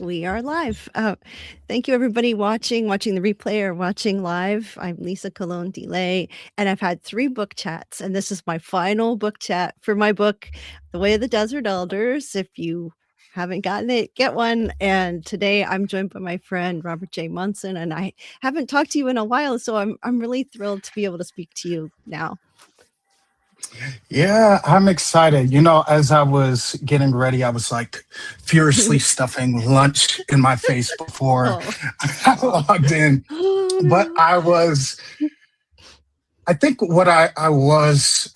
We are live. Thank you, everybody watching the replay or watching live. I'm Lisa Colon Delay, and I've had 3 book chats, and this is my final book chat for my book, The Way of the Desert Elders. If you haven't gotten it, get one. And today I'm joined by my friend Robert J. Monson, and I haven't talked to you in a while, so I'm really thrilled to be able to speak to you now. Yeah, I'm excited. As I was getting ready, I was like furiously stuffing lunch in my face before Oh. I logged in. Oh, But no. I think what I was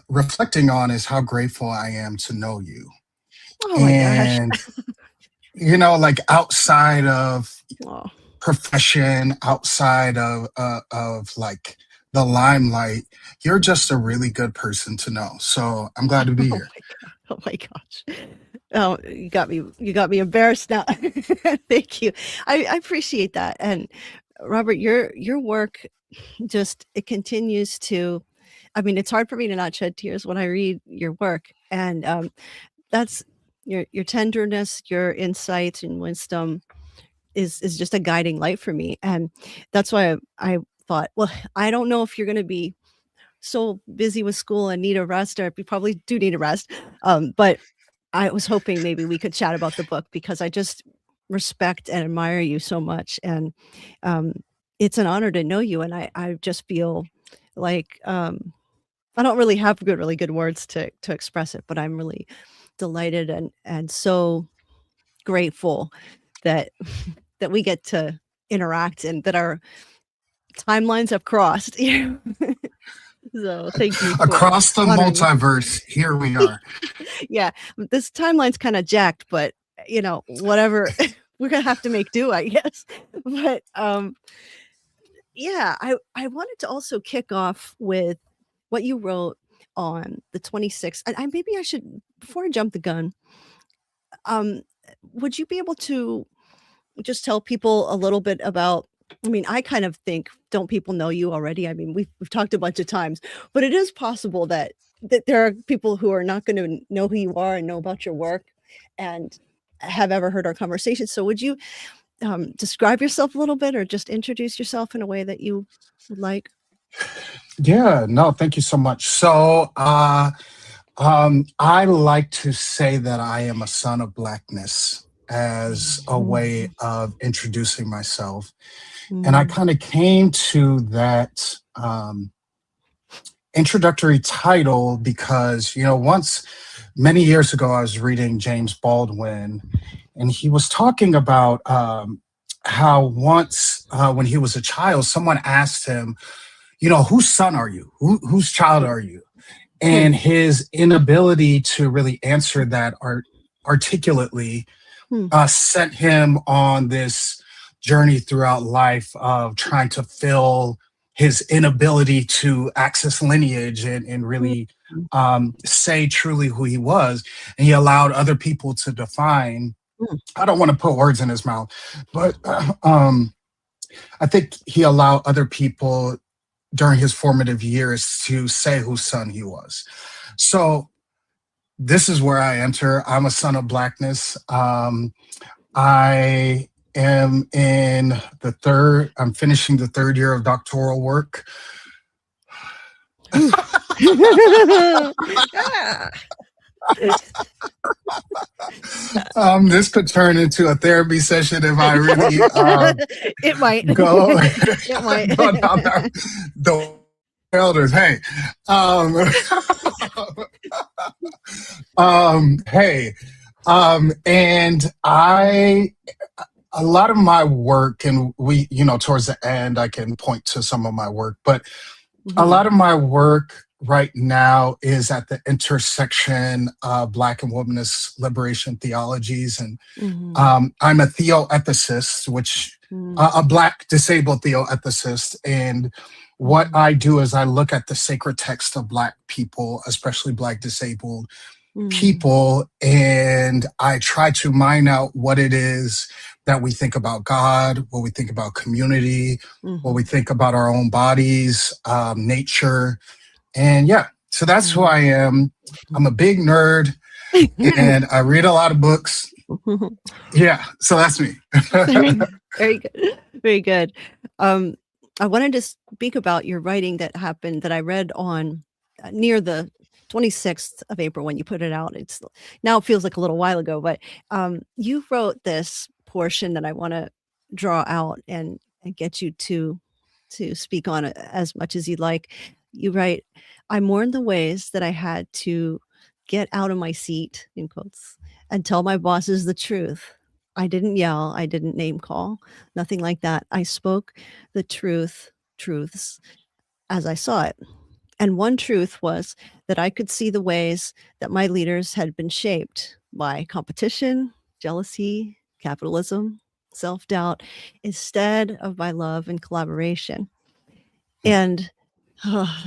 reflecting on is how grateful I am to know you. Oh my gosh. And, like outside of Oh. profession, outside of like the limelight, you're just a really good person to know. So I'm glad to be Oh here. my god. Oh my gosh. Oh, you got me embarrassed now. Thank you. I appreciate that. And Robert, your work just it continues to I mean, it's hard for me to not shed tears when I read your work. And that's your tenderness, your insight and wisdom is just a guiding light for me. And that's why I thought, well, I don't know if you're gonna be so busy with school and need a rest, or you probably do need a rest. But I was hoping maybe we could chat about the book because I just respect and admire you so much. And um, it's an honor to know you. And I just feel like I don't really have really good words to express it, but I'm really delighted and so grateful that that we get to interact and that our timelines have crossed. So thank you for Across the honoring me. multiverse, here we are. Yeah, this timeline's kinda jacked, but, whatever, we're gonna have to make do, I guess. But, yeah, I wanted to also kick off with what you wrote on the 26th, and maybe I should before I jump the gun, um, would you be able to just tell people a little bit about I mean, I kind of think, don't people know you already? I mean, we've talked a bunch of times, but it is possible that there are people who are not gonna know who you are and know about your work and have ever heard our conversation. So would you, describe yourself a little bit or just introduce yourself in a way that you would like? Yeah, no, thank you so much. I like to say that I am a son of blackness as a way Mhm. of introducing myself. And I Mm. kind of came to that introductory title because, once many years ago, I was reading James Baldwin, and he was talking about how once, when he was a child, someone asked him, whose son are you? Whose child are you? Hmm. And his inability to really answer that articulately Hmm. sent him on this journey throughout life of trying to fill his inability to access lineage and Hmm. really say truly who he was. And he allowed other people to define. Hmm. I don't want to put words in his mouth, but I think he allowed other people during his formative years to say whose son he was. So this is where I enter. I'm a son of blackness. I am I'm finishing the third year of doctoral work. Ooh. Yeah. This could turn into a therapy session if I really It might. go It might. go down the elders. Hey, um, hey, and a lot of my work, and towards the end, I can point to some of my work, but a Mhm. lot of my work right now is at the intersection of Black and womanist liberation theologies. And Mhm. I'm a theoethicist, which Mm. a Black disabled theoethicist. And what Mhm. I do is I look at the sacred text of Black people, especially Black disabled Mm. people, and I try to mine out what it is that we think about God, what we think about community, what we Mhm. think about our own bodies, nature. And yeah, so that's who Mm. I am. I'm a big nerd and I read a lot of books. Yeah, so that's me. Very good. Very good. Um, I wanted to speak about your writing that happened that I read on near the 26th of April when you put it out. It's now it feels like a little while ago, but you wrote this portion that I want to draw out and get you to speak on it as much as you'd like. You write, I mourn the ways that I had to get out of my seat, in quotes, and tell my bosses the truth. I didn't yell, I didn't name call, nothing like that. I spoke the truths as I saw it. And one truth was that I could see the ways that my leaders had been shaped by competition, jealousy, capitalism, self doubt, instead of by love and collaboration. And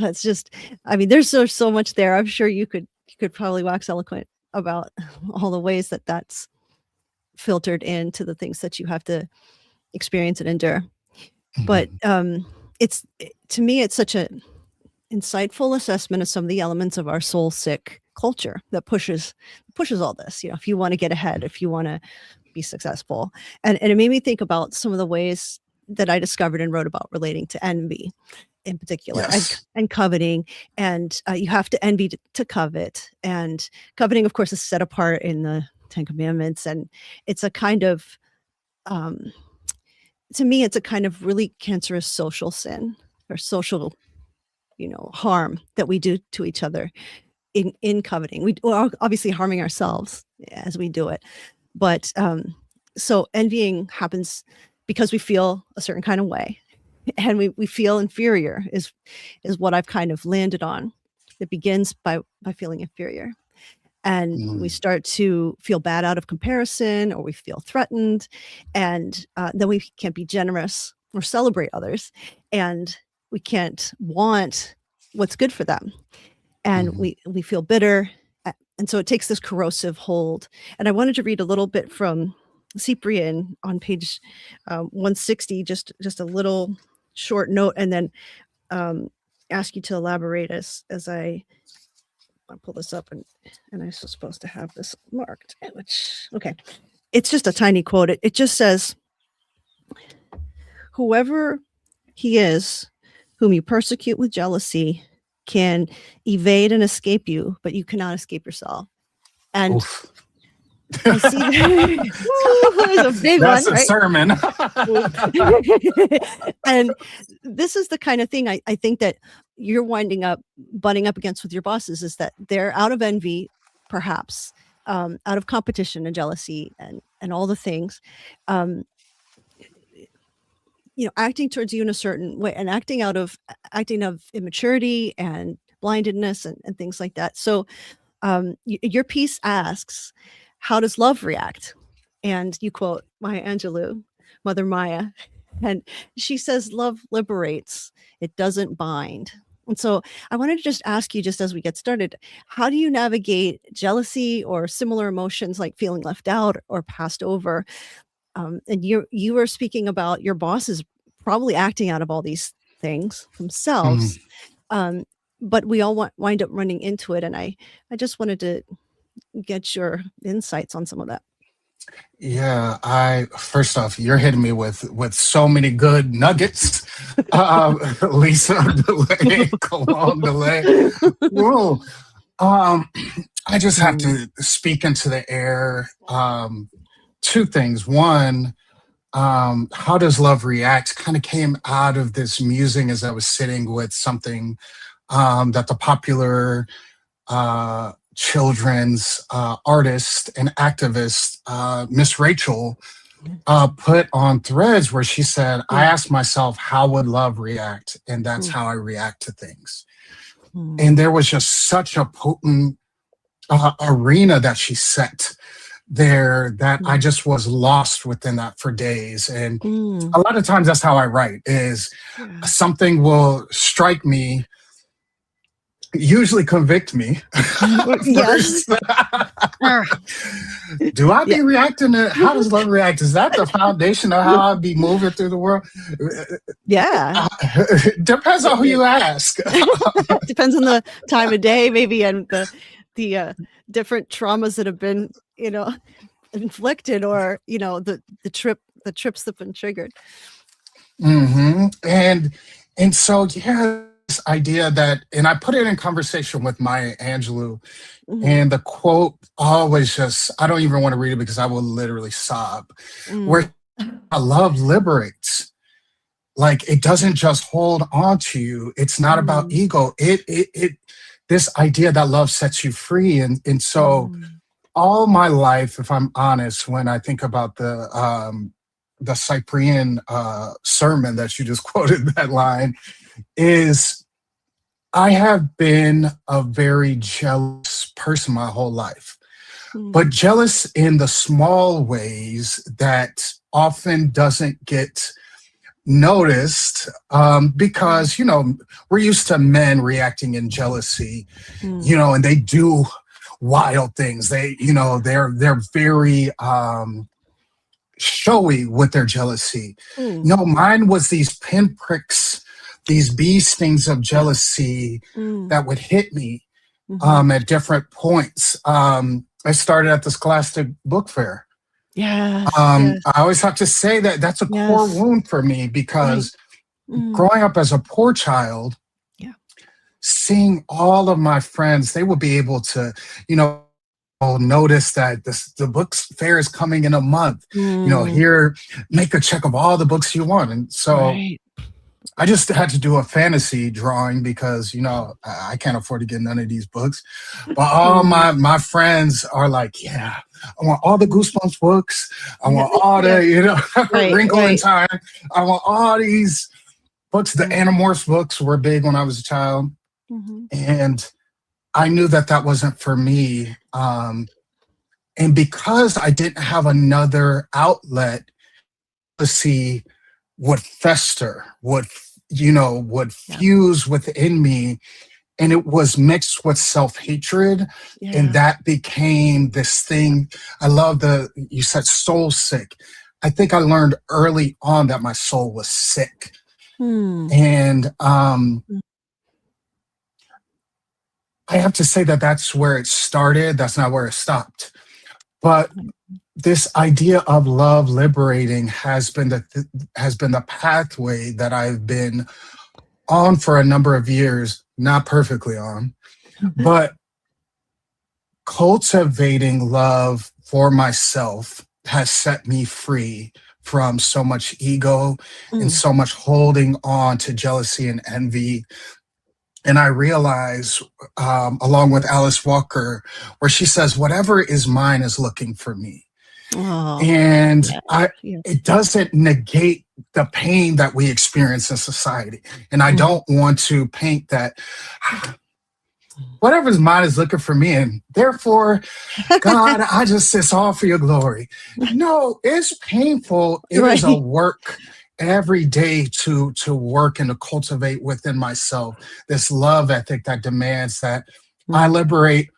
that's just, I mean, there's so much there. I'm sure you could probably wax eloquent about all the ways that that's filtered into the things that you have to experience and endure. But it's to me, it's such a insightful assessment of some of the elements of our soul sick culture that pushes all this. You know, if you want to get ahead, if you want to be successful, and it made me think about some of the ways that I discovered and wrote about relating to envy in particular, Yes. and coveting, and you have to envy to covet, and coveting, of course, is set apart in the Ten Commandments, and it's a kind of to me, it's a kind of really cancerous social sin or social, harm that we do to each other in coveting. We're obviously harming ourselves as we do it, but so envying happens because we feel a certain kind of way, and we feel inferior is what I've kind of landed on. It begins by feeling inferior. And we start to feel bad out of comparison, or we feel threatened, and then we can't be generous or celebrate others, and we can't want what's good for them, and we feel bitter, and so it takes this corrosive hold. And I wanted to read a little bit from Cyprian on page 160, just a little short note, and then ask you to elaborate as I'll pull this up, and I'm supposed to have this marked, okay. It's just a tiny quote. It just says, whoever he is, whom you persecute with jealousy, can evade and escape you, but you cannot escape yourself. And Oof. I see that. There's a big That's one, a right? sermon. And this is the kind of thing I think that you're butting up against with your bosses, is that they're out of envy, perhaps, out of competition and jealousy and all the things, acting towards you in a certain way, and acting of immaturity and blindedness and things like that. So your piece asks, how does love react? And you quote Maya Angelou, Mother Maya, and she says, love liberates, it doesn't bind. And so I wanted to just ask you, just as we get started, how do you navigate jealousy or similar emotions like feeling left out or passed over? And you were speaking about your bosses probably acting out of all these things themselves, but we all wind up running into it. And I just wanted to get your insights on some of that. Yeah, first off, you're hitting me with so many good nuggets. Lisa delay, Cologne delay. Whoa. I just have to speak into the air. Two things. One, how does love react? Kind of came out of this musing as I was sitting with something that the popular children's artist and activist, Miss Rachel, put on Threads, where she said, I asked myself, how would love react? And that's how I react to things. And there was just such a potent arena that she set there that I just was lost within that for days. And a lot of times that's how I write, is something will strike me, usually convict me. Yes. Do I be reacting to, how does love react? Is that the foundation of how I'd be moving through the world? Yeah. Depends on who you ask. Depends on the time of day, maybe, and the different traumas that have been, inflicted, or the trip's that been triggered. And so yeah, this idea that, and I put it in conversation with Maya Angelou, Mhm. and the quote always just, I don't even want to read it because I will literally sob, Mm. where love liberates. Like it doesn't just hold on to you. It's not about Mm. ego. It this idea that love sets you free. And so Mm. all my life, if I'm honest, when I think about the Cyprian sermon that you just quoted, that line, is I have been a very jealous person my whole life, but Mm. jealous in the small ways that often doesn't get noticed, Mm. because we're used to men reacting in jealousy, Mm. and they do wild things. They're very showy with their jealousy. Mm. No, mine was these pinpricks, these bee stings of jealousy Mm. that would hit me Mhm. at different points. I started at the Scholastic Book Fair. Yes, yes, I always have to say that that's a core yes. wound for me Right. because Mm. growing up as a poor child, Yeah. seeing all of my friends, they would be able to, you know, notice that the books fair is coming in a month. Mm. Here, make a check of all the books you want. And so Right. I just had to do a fantasy drawing because, I can't afford to get none of these books. But all Mm. my friends are like, yeah, I want all the Mhm. Goosebumps books. I Yeah, want all yeah. the, Right, Wrinkle in right. Time. I want all these books. The Mm. Animorphs books were big when I was a child. Mhm. And I knew that that wasn't for me. And because I didn't have another outlet to see would fester, would Yeah. fuse within me, and it was mixed with self-hatred, and Yeah. that became this thing. I love you said soul sick. I think I learned early on that my soul was sick, Hmm. and Mm. I have to say that that's where it started. That's not where it stopped. But this idea of love liberating has been the pathway that I've been on for a number of years, not perfectly on, but cultivating love for myself has set me free from so much ego and Mm. so much holding on to jealousy and envy. And I realize, along with Alice Walker, where she says, whatever is mine is looking for me. Oh, And yeah, yeah. it doesn't negate the pain that we experience in society. And I Mhm. don't want to paint that whatever's mine is looking for me. And therefore, God, I just, it's all for your glory. No, it's painful. It is a Right. work every day to work and to cultivate within myself this love ethic that demands that I Mm. liberate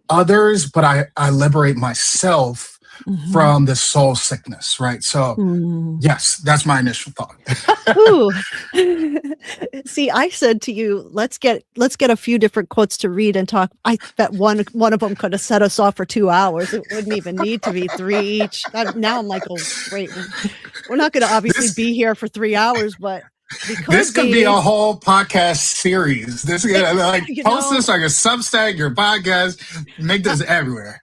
others, but I liberate myself Mhm. from the soul sickness, right? So Mm. yes, that's my initial thought. Ooh. See, I said to you, let's get a few different quotes to read and talk. I bet one of them could have set us off for 2 hours. It wouldn't even need to be 3 each. Now I'm like, "Oh, great. We're not gonna obviously this be here for 3 hours, but we this could could be a be." whole podcast series. This It like you post know, this on your Substack, your podcast, make uh this everywhere.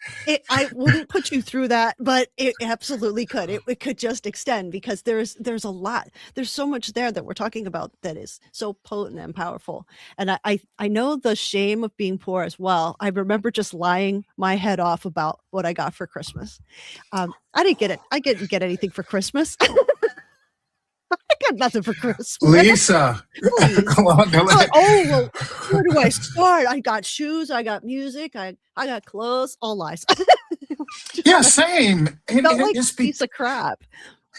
I wouldn't put you through that, but it absolutely could. It could just extend because there's a lot. There's so much there that we're talking about that is so potent and powerful. And I know the shame of being poor as well. I remember just lying my head off about what I got for Christmas. I didn't get it. I didn't get anything for Christmas. I got nothing for Christmas. Lisa, Please. come on, I'm like, "Oh, well, where do I start? I got shoes, I got music, I got clothes." All lies. yeah, Just same. And felt like it's a piece of crap.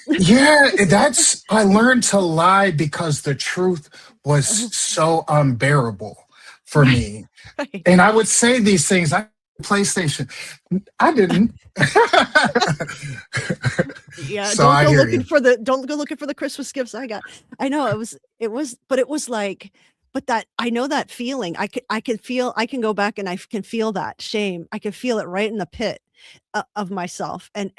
yeah, that's I learned to lie because the truth was Oh, so unbearable for right, me. right. And I would say these things. I PlayStation. I didn't. Yeah, So I hear you. don't go looking for the Christmas gifts I got. I know but it was like but that I know that feeling. I can go back and I can feel that shame. I can feel it right in the pit. of myself, and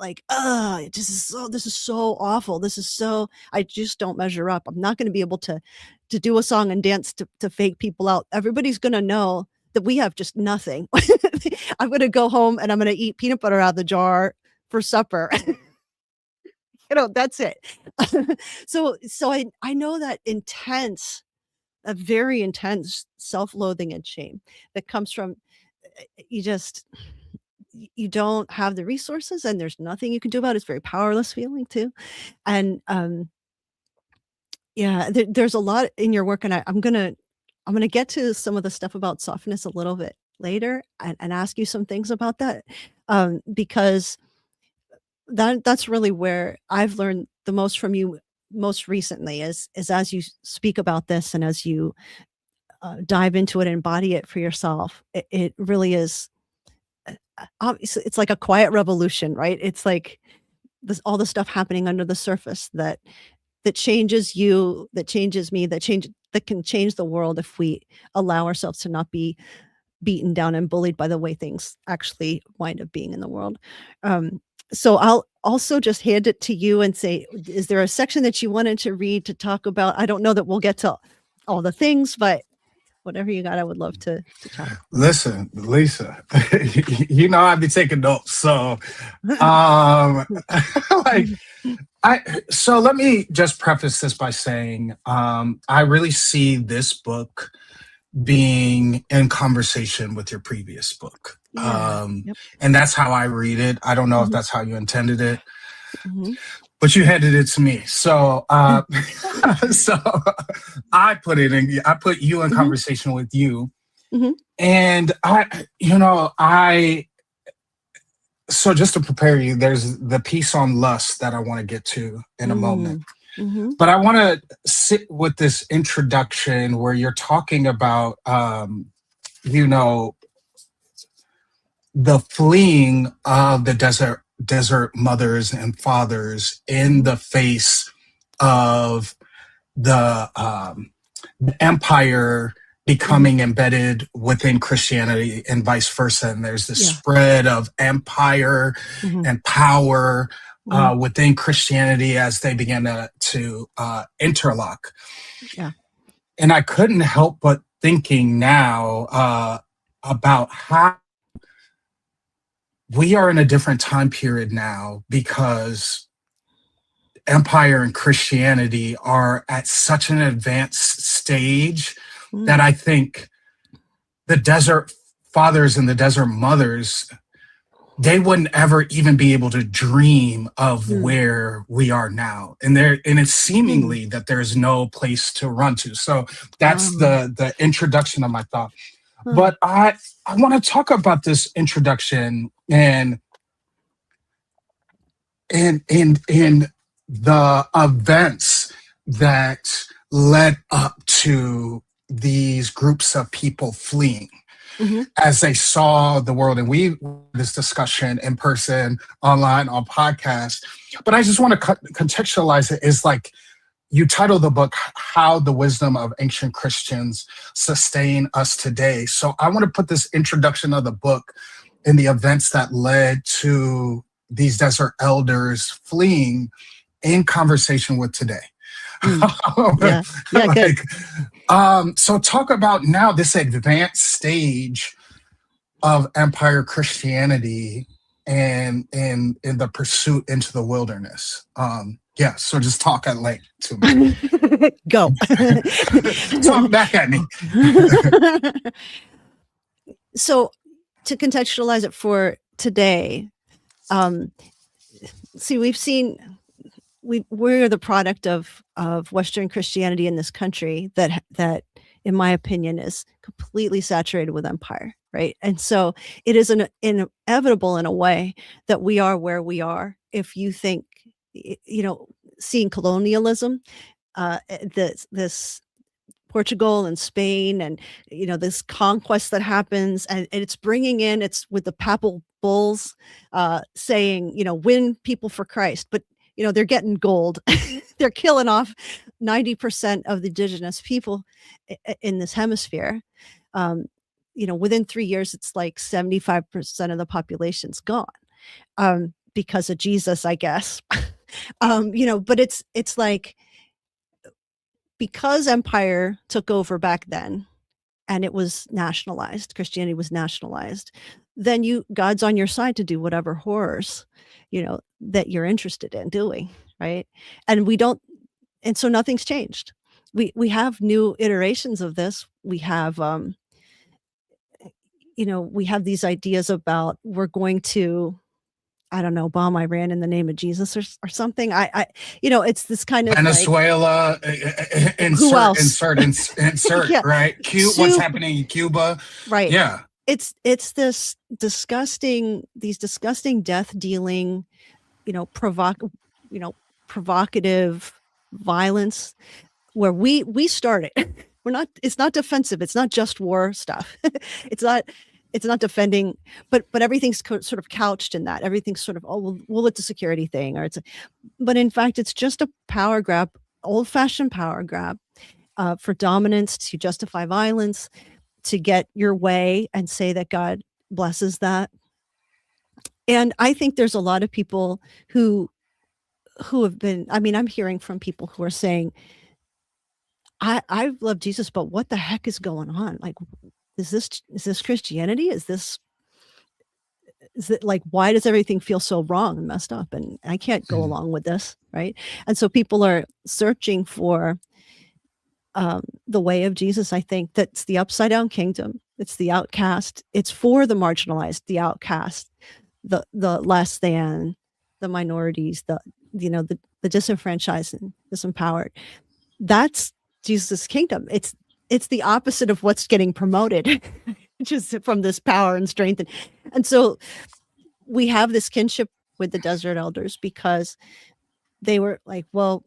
like, this is so awful. This is so, I just don't measure up. I'm not going to be able to do a song and dance to fake people out. Everybody's going to know that we have just nothing. I'm going to go home and I'm going to eat peanut butter out of the jar for supper. That's it. So I know that intense, a very intense self-loathing and shame that comes from, you just, you don't have the resources and there's nothing you can do about it. It's a very powerless feeling too. And yeah, there's a lot in your work, and I'm gonna get to some of the stuff about softness a little bit later, and ask you some things about that, because that's really where I've learned the most from you most recently, is as you speak about this and as you dive into it and embody it for yourself. It really is. Obviously, it's like a quiet revolution, right? It's like this, all the stuff happening under the surface that changes you, that changes me, that can change the world if we allow ourselves to not be beaten down and bullied by the way things actually wind up being in the world. So I'll also just hand it to you and say, is there a section that you wanted to read to talk about? I don't know that we'll get to all the things, but whatever you got, I would love to chat. Listen, Lisa, you know I'd be taking notes. So, like, so let me just preface this by saying, I really see this book being in conversation with your previous book. Yeah. Yep. And that's how I read it. I don't know if Mhm. that's how you intended it, Mhm. but you handed it to me. So, so I put you in Mhm. conversation with you. Mhm. And so just to prepare you, there's the piece on lust that I want to get to in a moment. Mm. Mhm. But I want to sit with this introduction where you're talking about, you know, the fleeing of the desert mothers and fathers in Mhm. the face of the empire Mhm. becoming embedded within Christianity and vice versa. And there's this Yeah. spread of empire Mhm. and power Mhm. within Christianity as they began to interlock. Yeah. And I couldn't help but thinking now about how we are in a different time period now because empire and Christianity are at such an advanced stage that Mm. I think the desert fathers and the desert mothers, they wouldn't ever even be able to dream of Mm. where we are now. And it's Mm. seemingly that there's no place to run to. So that's Wow. the introduction of my thought. Huh. But I want to talk about this introduction and the events that led up to these groups of people fleeing Mhm. as they saw the world. And we this discussion in person, online, on podcast. But I just want to contextualize it. Is like you title the book "How the Wisdom of Ancient Christians Sustain Us Today." So I want to put this introduction of the book in the events that led to these desert elders fleeing in conversation with today. Mm. Yeah. Yeah, good. Like, so talk about now this advanced stage of empire Christianity and in the pursuit into the wilderness. Yeah, so just talk at length to me. Go. Talk back at me. So, to contextualize it for today, um, see, we're the product of Western Christianity in this country that, in my opinion, is completely saturated with empire, right? And so it is inevitable in a way that we are where we are. If you think, you know, seeing colonialism, this Portugal and Spain, and this conquest that happens, and it's bringing in, it's with the papal bulls saying, win people for Christ, but they're getting gold. They're killing off 90% of the indigenous people in this hemisphere. um, within 3 years, it's like 75% of the population's gone, because of Jesus, I guess. But it's like, because empire took over back then and it was nationalized, Christianity was nationalized, then God's on your side to do whatever horrors, that you're interested in doing, right? And so nothing's changed. We have new iterations of this. We have we have these ideas about, we're going to, I don't know, bomb Iran in the name of Jesus, or something. It's this kind of like, Venezuela, who else? insert, Yeah. right? What's happening in Cuba? Right. Yeah. It's these disgusting death dealing, provocative violence, where we started. It's not defensive. It's not just war stuff. It's not defending, but everything's sort of couched in that. Everything's sort of, oh, well, it's a security thing, but in fact, it's just a power grab, old fashioned power grab, for dominance, to justify violence, to get your way and say that God blesses that. And I think there's a lot of people who have been, I'm hearing from people who are saying, I love Jesus, but what the heck is going on? Like, is this Christianity? Is it like, why does everything feel so wrong and messed up? And I can't go along with this, right? And so people are searching for the way of Jesus. I think that's the upside down kingdom. It's the outcast. It's for the marginalized, the outcast, the less than, the minorities, the disenfranchised and disempowered. That's Jesus' kingdom. It's the opposite of what's getting promoted, just from this power and strength. And so we have this kinship with the desert elders, because they were like, well,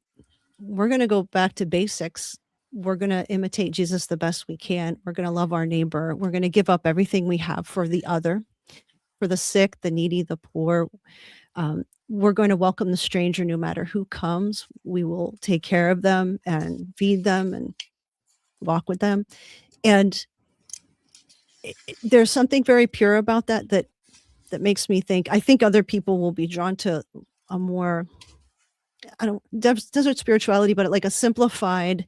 we're going to go back to basics. We're going to imitate Jesus the best we can. We're going to love our neighbor. We're going to give up everything we have for the other, for the sick, the needy, the poor. We're going to welcome the stranger no matter who comes. We will take care of them and feed them and walk with them. And there's something very pure about that makes me think, I think other people will be drawn to a more, desert spirituality, but like a simplified,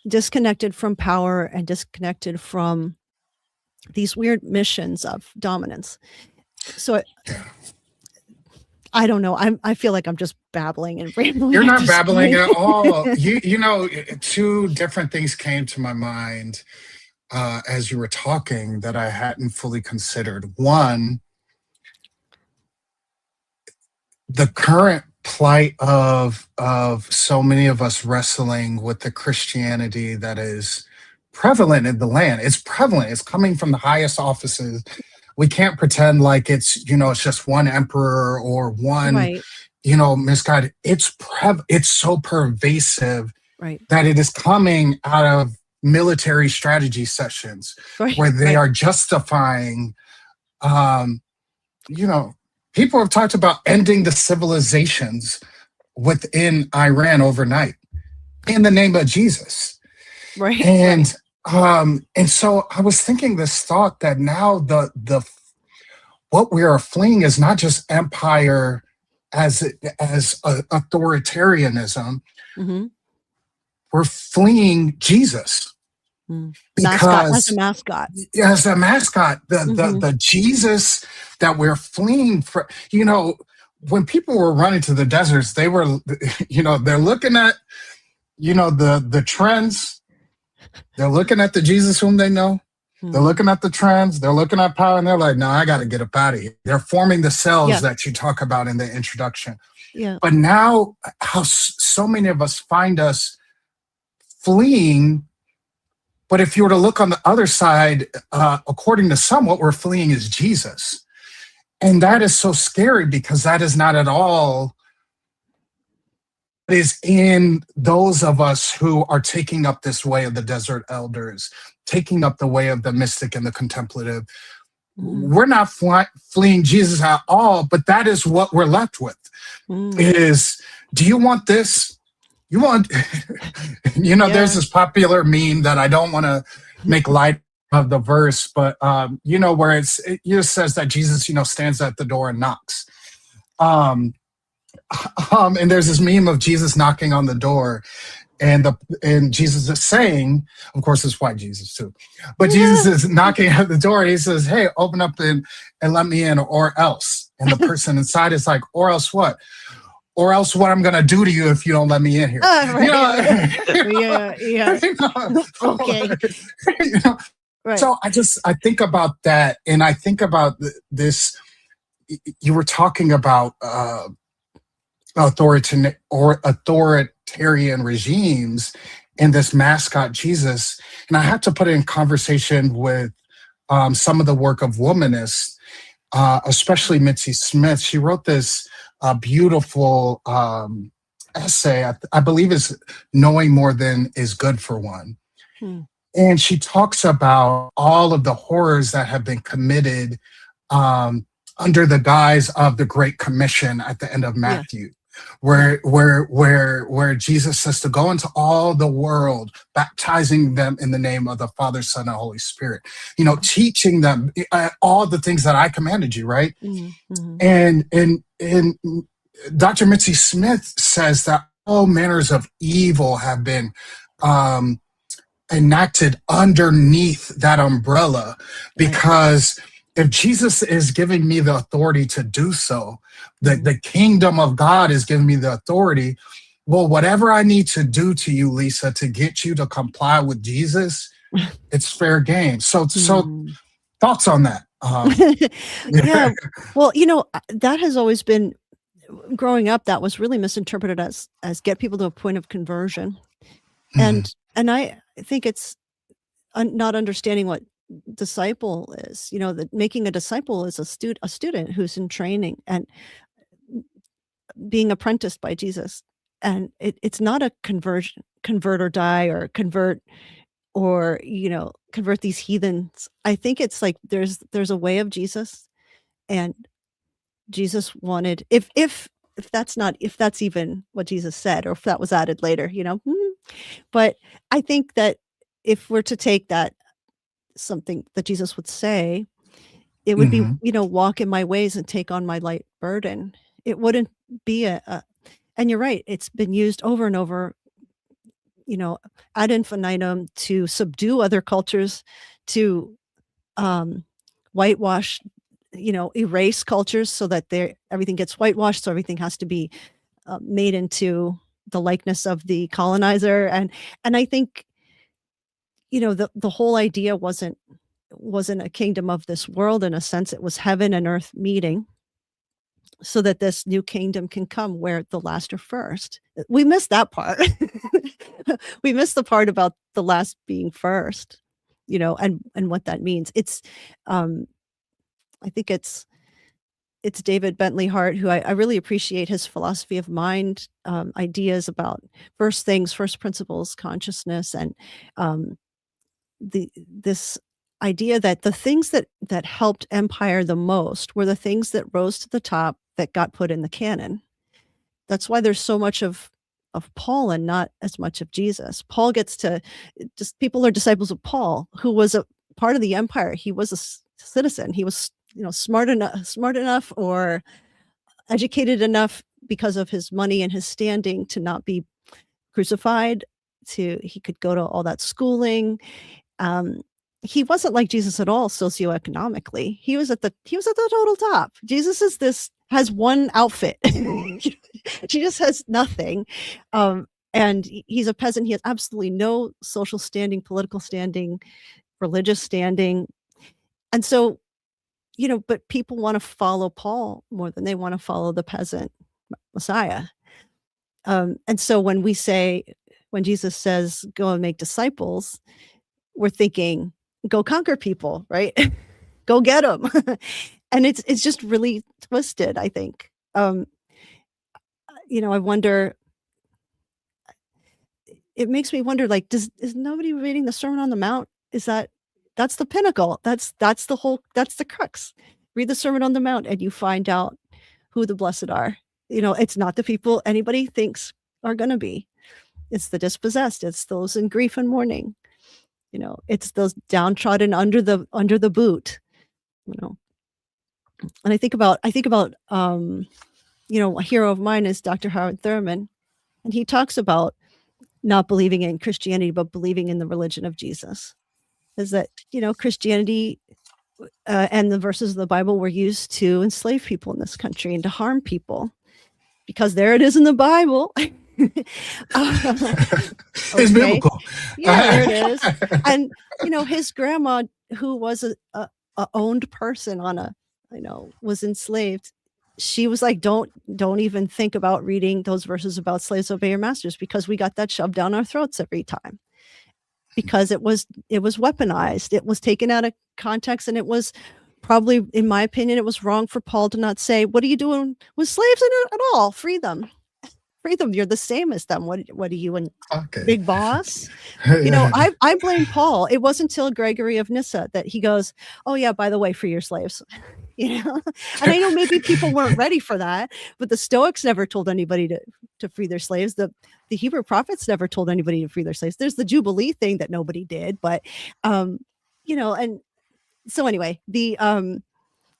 disconnected from power and disconnected from these weird missions of dominance. So I don't know. I feel like I'm just babbling and rambling. You're not babbling at all. Two different things came to my mind as you were talking that I hadn't fully considered. One, the current plight of so many of us wrestling with the Christianity that is prevalent in the land. It's prevalent. It's coming from the highest offices. We can't pretend like it's just one emperor or one, right. Misguided. It's so pervasive, right, that it is coming out of military strategy sessions, right, where they are justifying, people have talked about ending the civilizations within Iran overnight in the name of Jesus. Right. And so I was thinking this thought that now the what we are fleeing is not just empire as authoritarianism. Mm-hmm. We're fleeing Jesus. Because as a mascot, the Jesus that we're fleeing from, when people were running to the deserts, they were, they're looking at, the trends. They're looking at the Jesus whom they know. They're looking at the trends. They're looking at power, and they're like, no, I got to get up out of here. They're forming the cells that you talk about in the introduction. Yeah. But now, how so many of us find us fleeing. But if you were to look on the other side, according to some, what we're fleeing is Jesus. And that is so scary, because that is not at all what is in those of us who are taking up this way of the desert elders, taking up the way of the mystic and the contemplative. We're not fleeing Jesus at all, but that is what we're left with. Is, do you want this? You want, there's this popular meme that I don't want to make light of the verse, but where it just says that Jesus, stands at the door and knocks. Um, and there's this meme of Jesus knocking on the door, and Jesus is saying, of course, it's white Jesus too, but Jesus is knocking at the door. And he says, "Hey, open up and let me in, or else." And the person inside is like, "Or else what? Or else what I'm gonna do to you if you don't let me in here?" Right. Yeah. Okay. Right. So I think about that, and I think about this. You were talking about authoritarian regimes and this mascot Jesus, and I had to put it in conversation with some of the work of womanists, especially Mitzi Smith. She wrote this beautiful essay, I believe is "Knowing More Than Is Good for One." And she talks about all of the horrors that have been committed under the guise of the Great Commission at the end of Matthew, where Jesus says to go into all the world, baptizing them in the name of the Father, Son, and Holy Spirit. Teaching them all the things that I commanded you, right? Mm-hmm. And Dr. Mitzi Smith says that all manners of evil have been enacted underneath that umbrella, because if Jesus is giving me the authority to do so, the kingdom of God is giving me the authority. Well, whatever I need to do to you, Lisa, to get you to comply with Jesus, it's fair game. So thoughts on that? Yeah. Well, that has always been, growing up, that was really misinterpreted as get people to a point of conversion. And I think it's not understanding what disciple is. That making a disciple is a student who's in training and being apprenticed by Jesus. And it's not a convert or die, or convert, or convert these heathens. I think it's like there's a way of Jesus, and Jesus wanted, if that's even what Jesus said, or if that was added later, but I think that if we're to take that, something that Jesus would say, it would be, walk in my ways and take on my light burden. It wouldn't be and you're right, it's been used over and over, ad infinitum, to subdue other cultures, to whitewash, erase cultures, so that everything gets whitewashed, so everything has to be made into the likeness of the colonizer. And I think, the whole idea wasn't a kingdom of this world. In a sense, it was heaven and earth meeting, so that this new kingdom can come where the last are first. We missed that part. We missed the part about the last being first, and what that means. It's, I think it's David Bentley Hart, who I really appreciate his philosophy of mind, ideas about first things, first principles, consciousness, and this idea that the things that helped empire the most were the things that rose to the top, that got put in the canon. That's why there's so much of Paul and not as much of Jesus. Paul gets to, just people are disciples of Paul, who was a part of the empire. He was a citizen. He was, smart enough or educated enough because of his money and his standing to not be crucified. He could go to all that schooling. He wasn't like Jesus at all socioeconomically. He was at the total top. Jesus has one outfit. Jesus has nothing. And he's a peasant. He has absolutely no social standing, political standing, religious standing. And so, but people want to follow Paul more than they want to follow the peasant Messiah. And so when Jesus says, go and make disciples, we're thinking, go conquer people, right? Go get them. And it's just really twisted, I think. I wonder, it makes me wonder, like, is nobody reading the Sermon on the Mount? That's the pinnacle. That's the crux. Read the Sermon on the Mount and you find out who the blessed are. It's not the people anybody thinks are going to be. It's the dispossessed. It's those in grief and mourning. it's those downtrodden under the boot, you know. And I think about a hero of mine is Dr. Howard Thurman, and he talks about not believing in Christianity, but believing in the religion of Jesus. Is that, Christianity and the verses of the Bible were used to enslave people in this country and to harm people, because there it is in the Bible. It's Okay. biblical. Yeah, there it is. And, his grandma, who was a owned person was enslaved. She was like, don't even think about reading those verses about slaves obey your masters, because we got that shoved down our throats every time, because it was weaponized. It was taken out of context, and it was probably, in my opinion, it was wrong for Paul to not say, what are you doing with slaves at all? Free them. You're the same as them. What are you, and Okay. big boss? I blame Paul. It wasn't until Gregory of Nyssa that he goes, oh yeah, by the way, free your slaves. And I know maybe people weren't ready for that, but the Stoics never told anybody to free their slaves. The Hebrew prophets never told anybody to free their slaves. There's the Jubilee thing that nobody did, but and so anyway,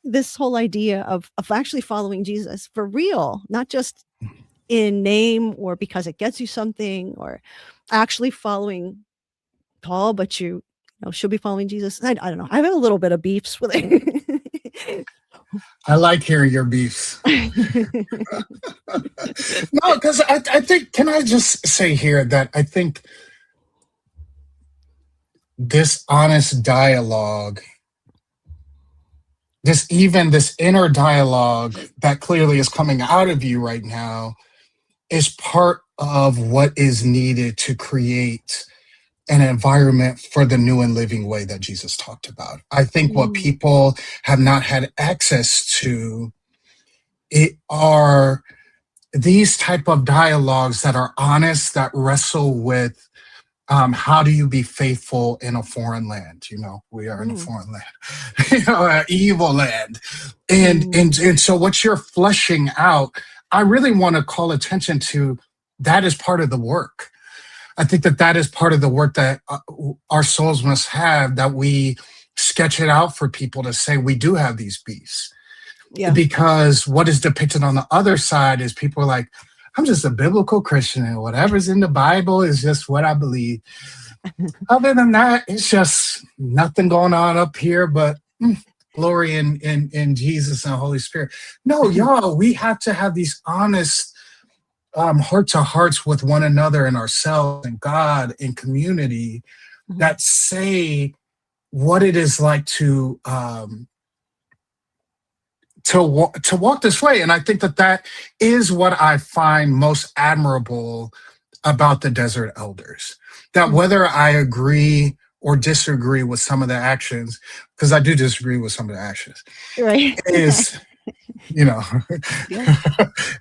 this whole idea of actually following Jesus for real, not just in name or because it gets you something, or actually following Paul, but you should be following Jesus. I don't know. I have a little bit of beefs with it. I like hearing your beefs. No, because I think, can I just say here that I think this honest dialogue, this inner dialogue that clearly is coming out of you right now, is part of what is needed to create an environment for the new and living way that Jesus talked about. I think what people have not had access to are these type of dialogues that are honest, that wrestle with how do you be faithful in a foreign land? We are in a foreign land, an evil land. And so what you're fleshing out, I really want to call attention to, that is part of the work. I think that is part of the work that our souls must have, that we sketch it out for people to say we do have these beasts. Yeah. Because what is depicted on the other side is people are like, I'm just a biblical Christian, and whatever's in the Bible is just what I believe. Other than that, it's just nothing going on up here but glory in Jesus and Holy Spirit. No, y'all, we have to have these honest heart to hearts with one another and ourselves and God and community, that say what it is like to walk this way. And I think that is what I find most admirable about the Desert Elders. That whether I agree or disagree with some of the actions, because I do disagree with some of the actions, right, is,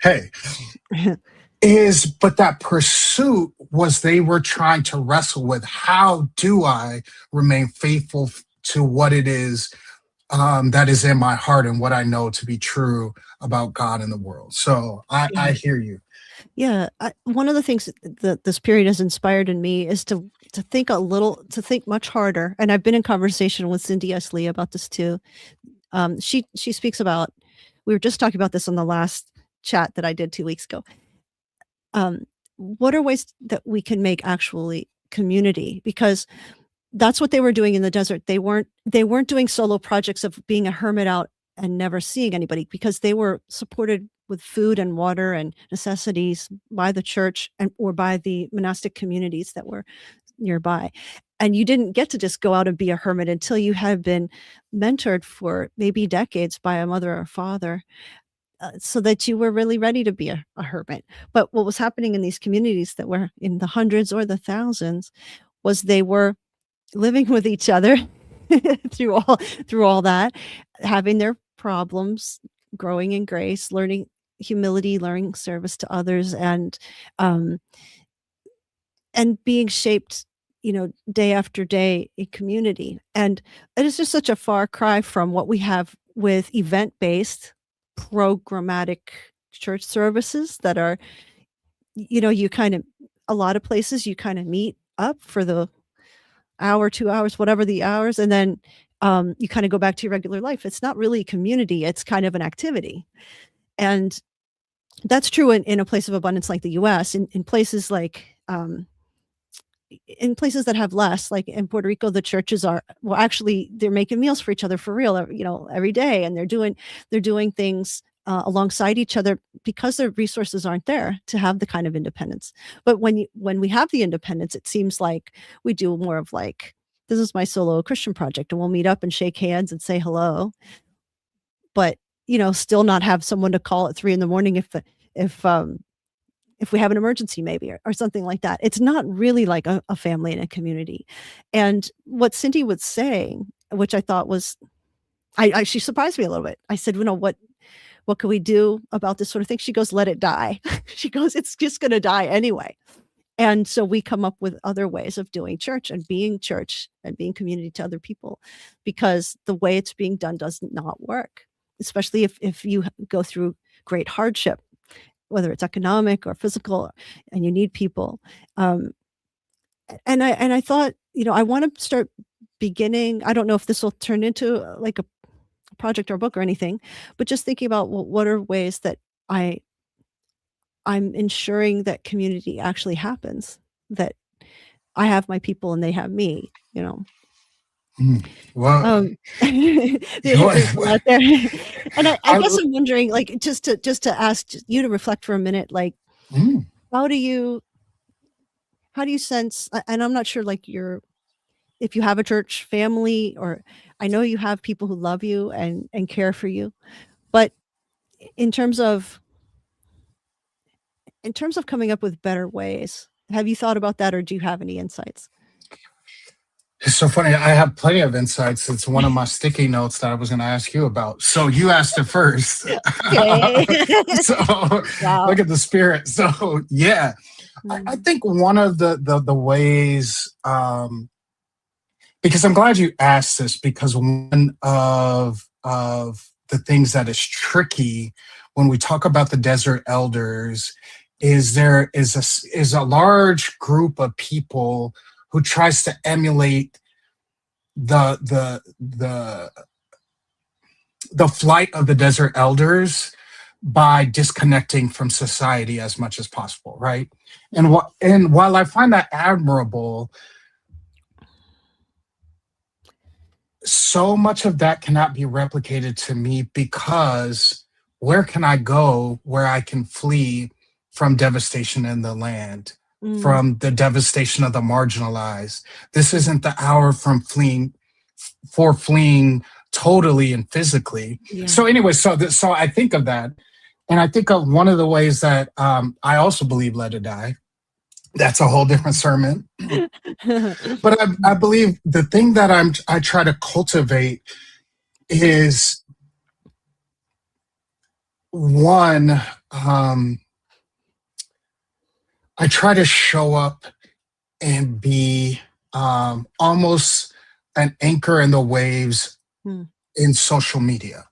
hey, but that pursuit was, they were trying to wrestle with, how do I remain faithful to what it is that is in my heart and what I know to be true about God and the world. So I hear you. Yeah. One of the things that this period has inspired in me is to think much harder. And I've been in conversation with Cindy S. Lee about this too. She speaks about, we were just talking about this on the last chat that I did 2 weeks ago. What are ways that we can make actually community? Because that's what they were doing in the desert. They weren't doing solo projects of being a hermit out and never seeing anybody, because they were supported with food and water and necessities by the church or by the monastic communities that were nearby. And you didn't get to just go out and be a hermit until you had been mentored for maybe decades by a mother or father, so that you were really ready to be a hermit. But what was happening in these communities that were in the hundreds or the thousands was they were living with each other through all that, having their problems, growing in grace, learning humility, learning service to others, and being shaped, day after day in community. And it is just such a far cry from what we have with event-based, programmatic church services that are, you kind of, a lot of places you kind of meet up for the hour, 2 hours, whatever the hours, and then you kind of go back to your regular life. It's not really community, it's kind of an activity. And that's true in a place of abundance like the US. In places like in places that have less, like in Puerto Rico, the churches are, well, actually, they're making meals for each other for real, every day, and they're doing things alongside each other because their resources aren't there to have the kind of independence. But when we have the independence, it seems like we do more of like, this is my solo Christian project, and we'll meet up and shake hands and say hello, but still not have someone to call at 3 a.m. if if we have an emergency, maybe, or something like that. It's not really like a family and a community. And what Cindy was saying, which I thought was, she surprised me a little bit. I said, what can we do about this sort of thing? She goes, let it die. She goes, it's just going to die anyway. And so we come up with other ways of doing church and being community to other people, because the way it's being done does not work, especially if you go through great hardship, whether it's economic or physical, and you need people. And I thought, I want to start beginning. I don't know if this will turn into like a project or a book or anything, but just thinking about, well, what are ways that I'm ensuring that community actually happens, that I have my people and they have me, Well, there's a lot there. And I guess I'm wondering, like, just to ask you to reflect for a minute, like, mm, how do you sense, and I'm not sure, like, if you have a church family, or I know you have people who love you and care for you, but in terms of coming up with better ways, have you thought about that, or do you have any insights? it's so funny. I have plenty of insights. It's one of my sticky notes that I was going to ask you about. So you asked it first. Okay. So Wow. look at the spirit. So yeah, I think one of the ways, because I'm glad you asked this, because one of the things that is tricky when we talk about the desert elders is there is a large group of people who tries to emulate the the flight of the desert elders by disconnecting from society as much as possible, right? And while I find that admirable, so much of that cannot be replicated to me, because where can I go where I can flee from devastation in the land, from the devastation of the marginalized? This isn't the hour for fleeing totally and physically. Yeah. So anyway, so I think of that, and I think of one of the ways that I also believe let it die. That's a whole different sermon. But I believe the thing that I try to cultivate is, one, I try to show up and be almost an anchor in the waves in social media.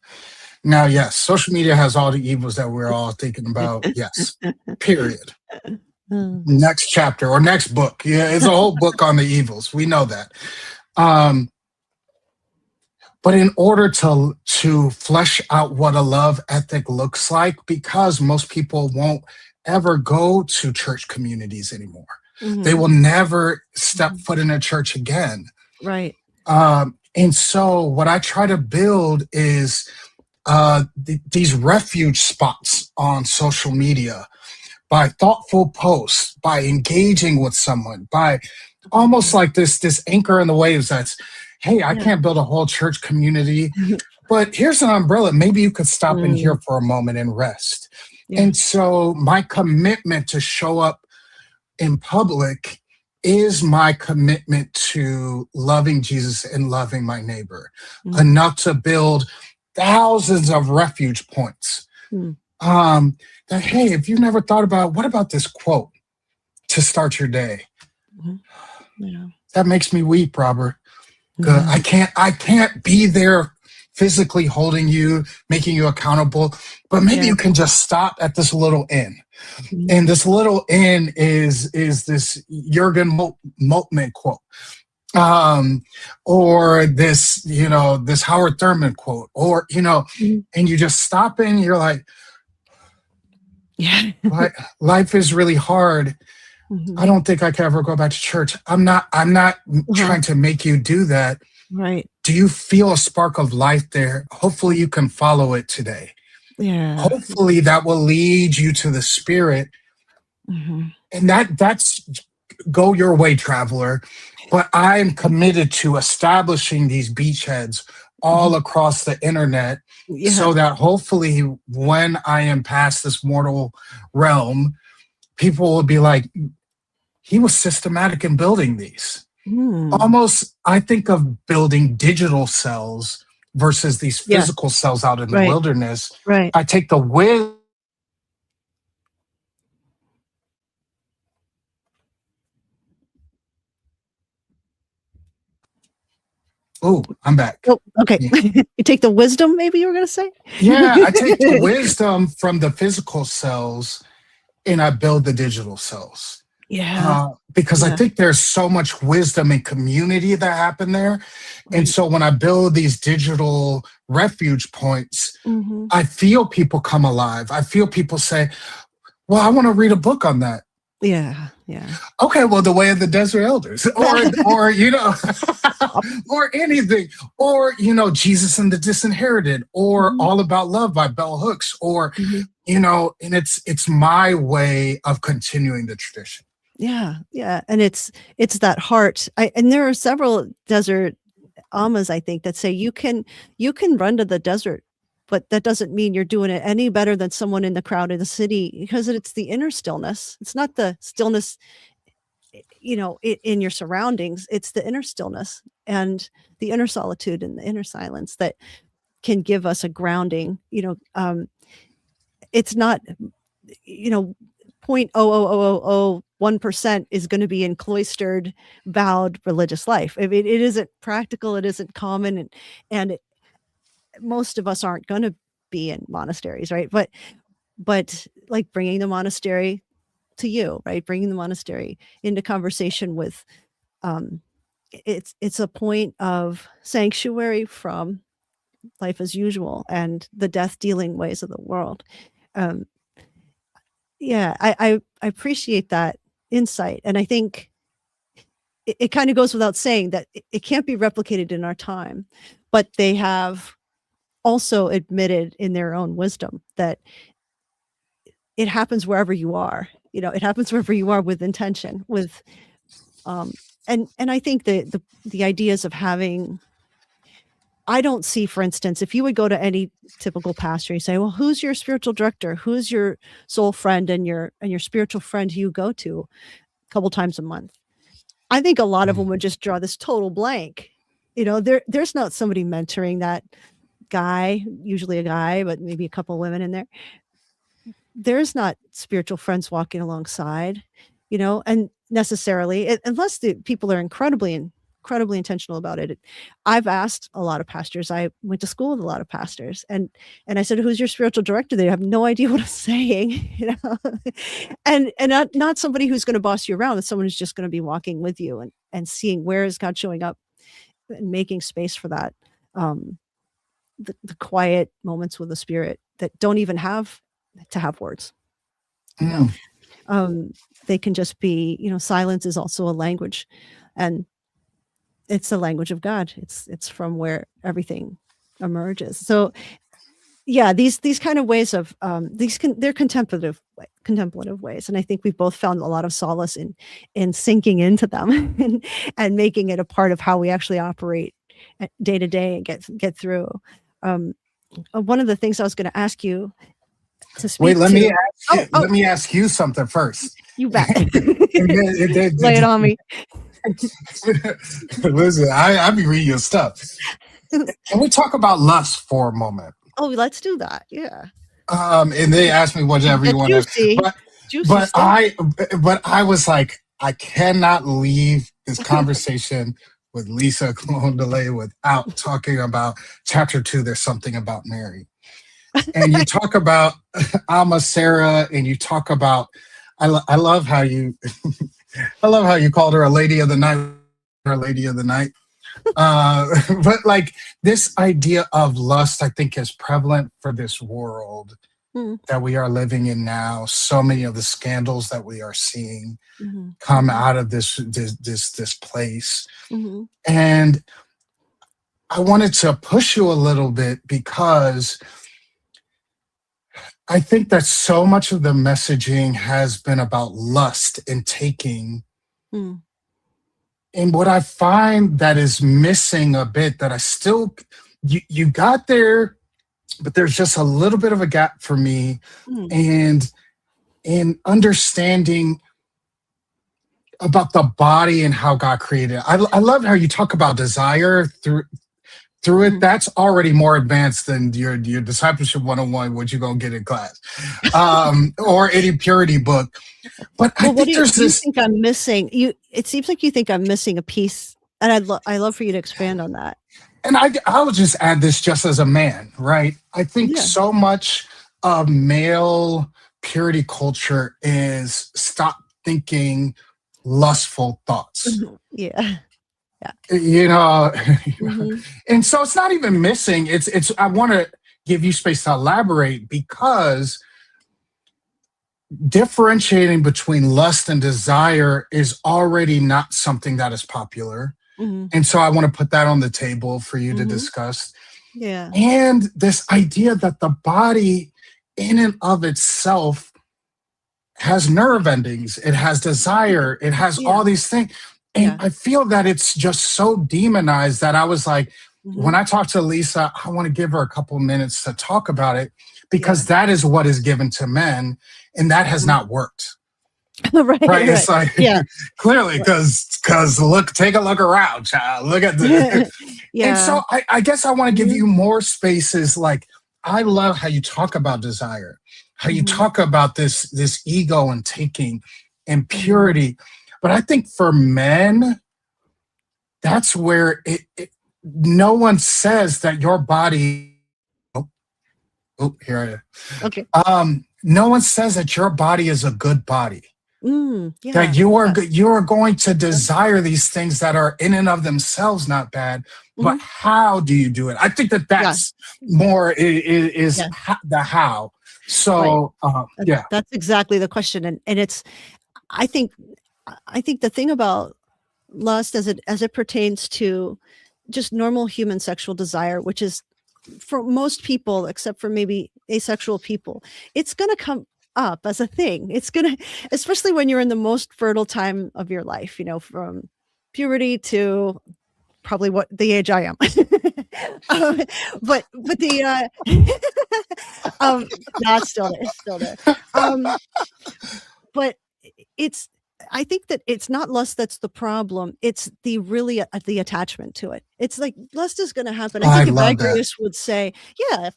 Now, yes, social media has all the evils that we're all thinking about. Yes, period. Next chapter or next book. Yeah, it's a whole book on the evils. We know that. But in order to flesh out what a love ethic looks like, because most people won't ever go to church communities anymore. They will never step foot in a church again. Right. And so what I try to build is these refuge spots on social media, by thoughtful posts, by engaging with someone, by almost like this anchor in the waves that's, hey, I can't build a whole church community, but here's an umbrella. Maybe you could stop in here for a moment and rest. Yeah. And so my commitment to show up in public is my commitment to loving Jesus and loving my neighbor, enough to build thousands of refuge points. That, hey, if you've never thought about, what about this quote to start your day? Yeah. That makes me weep, Robert. I can't be there physically holding you, making you accountable, but maybe you can just stop at this little inn. And this little inn is this Jürgen Moltmann quote. um, or this, this Howard Thurman quote, or, Mhm. and you just stop and you're like, Yeah. life is really hard. I Mhm. don't think I can ever go back to church. I'm not Uh-huh. trying to make you do that. Right. Do you feel a spark of life there? Hopefully you can follow it today. Yeah. Hopefully that will lead you to the spirit. Mhm. And that's go your way, traveler. But I'm committed to establishing these beachheads all Mhm. across the internet Yeah. so that hopefully when I am past this mortal realm, people will be like, he was systematic in building these. Mm. Almost, I think of building digital cells versus these Yeah. physical cells out in the Right. wilderness. Right. I take the wisdom. Oh, I'm back. Oh, okay. Yeah. You take the wisdom, maybe you were gonna say? Yeah, I take the wisdom from the physical cells and I build the digital cells. Yeah. Because I Yeah. think there's so much wisdom and community that happen there. And Right. so when I build these digital refuge points, Mhm. I feel people come alive. I feel people say, well, I want to read a book on that. Yeah. Yeah. Okay, well, the way of the desert elders, or or anything, or Jesus and the Disinherited, or Mhm. All About Love by Bell Hooks, or Mhm. and it's my way of continuing the tradition. Yeah. Yeah. And it's that heart. And there are several desert Amas, I think, that say you can run to the desert, but that doesn't mean you're doing it any better than someone in the crowd in the city because it's the inner stillness. It's not the stillness, in your surroundings. It's the inner stillness and the inner solitude and the inner silence that can give us a grounding. It's not, you know, 0.00001% is going to be in cloistered, vowed religious life. I mean, it isn't practical. It isn't common, and most of us aren't going to be in monasteries, right? But like bringing the monastery to you, right? Bringing the monastery into conversation with, um, it's a point of sanctuary from life as usual and the death dealing ways of the world. Um, yeah, I appreciate that insight, and I think it kind of goes without saying that it can't be replicated in our time, but they have also admitted in their own wisdom that it happens wherever you are. It happens wherever you are with intention, with um and I think the ideas of having I don't see, for instance, if you would go to any typical pastor, you say, well, who's your spiritual director? Who's your soul friend and your spiritual friend who you go to a couple times a month? I think a lot of them would just draw this total blank. There's not somebody mentoring that guy, usually a guy, but maybe a couple women in there. There's not spiritual friends walking alongside, and necessarily, unless the people are incredibly intentional about it. I've asked a lot of pastors. I went to school with a lot of pastors, and I said, "Who's your spiritual director?" They have no idea what I'm saying, and not somebody who's going to boss you around. It's someone who's just going to be walking with you and seeing where is God showing up and making space for that. Um, the quiet moments with the spirit that don't even have to have words, you know? Mm. Um, they can just be, silence is also a language, and it's the language of God. It's from where everything emerges. So, yeah, these kind of ways of, they're contemplative ways, and I think we've both found a lot of solace in sinking into them and making it a part of how we actually operate, day to day and get through. Um, One of the things I was gonna ask you to Wait, speak to. Oh, oh, let me ask you something first. you bet. Lay it on me. Listen, I be reading your stuff. Can we talk about lust for a moment? Oh, let's do that, yeah. And they asked me whatever you Get want to, juicy. but Juicy but stuff. I but I was like, I cannot leave this conversation with Lisa Clondele without talking about chapter 2. There's something about Mary, and you talk about Alma Sarah, and you talk about. I love how you, I love how you called her a lady of the night. Our Lady of the Night. Uh, but like this idea of lust, I think, is prevalent for this world Mm, that we are living in now. So many of the scandals that we are seeing mhm, come mhm, out of this place. mhm, And I wanted to push you a little bit because I think that so much of the messaging has been about lust and taking. mm, And what I find that is missing a bit that I still, you got there, but there's just a little bit of a gap for me. mm, And in understanding about the body and how God created it. I love how you talk about desire through it. mhm. That's already more advanced than your discipleship 101, what you're gonna get in class, or any purity book. But I Well, what think do you there's do you this, think I'm missing? It seems like you think I'm missing a piece, and I love for you to expand on that. and I would just add this just as a man, right? I think Yeah. so much of male purity culture is stop thinking lustful thoughts. Mhm. Yeah. Yeah. You know, Mhm. and so it's not even missing. It's I want to give you space to elaborate because differentiating between lust and desire is already not something that is popular. Mhm. And so I want to put that on the table for you to Mhm. discuss. Yeah. And this idea that the body, in and of itself, has nerve endings, it has Yeah. desire, it has Yeah. all these things. And Yeah. I feel that it's just so demonized that I was like, when Mhm. I talked to Lisa, I want to give her a couple of minutes to talk about it Yeah. because that is what is given to men, and that has Mhm. not worked. Right, Right? It's right. like Yeah. clearly Right. because look, take a look around, child. Look at the and Yeah. so I guess I want to give Mhm. you more spaces. Like I love how you talk about desire, how you Mhm. talk about this ego and taking and Mhm. purity. But I think for men, that's where no one says that your body. Oh, oh, here Okay. I am. No one says that your body is a good body. That Yeah. Yeah. you are going to Yeah. desire these things that are in and of themselves not bad, but Mhm. how do you do it? I think that Yeah. that's more is Yeah. the how. Right. So yeah, That's exactly the question, and it's I think I think the thing about lust as it pertains to just normal human sexual desire, which is for most people, except for maybe asexual people, it's gonna come up as a thing. It's gonna especially when you're in the most fertile time of your life, from puberty to probably what the age I am. Um, but the, um, no, it's still there. Um, but it's I think that it's not lust that's the problem, it's the attachment to it. It's like lust is gonna happen. I I think love that. Evagrius would say, "Yeah,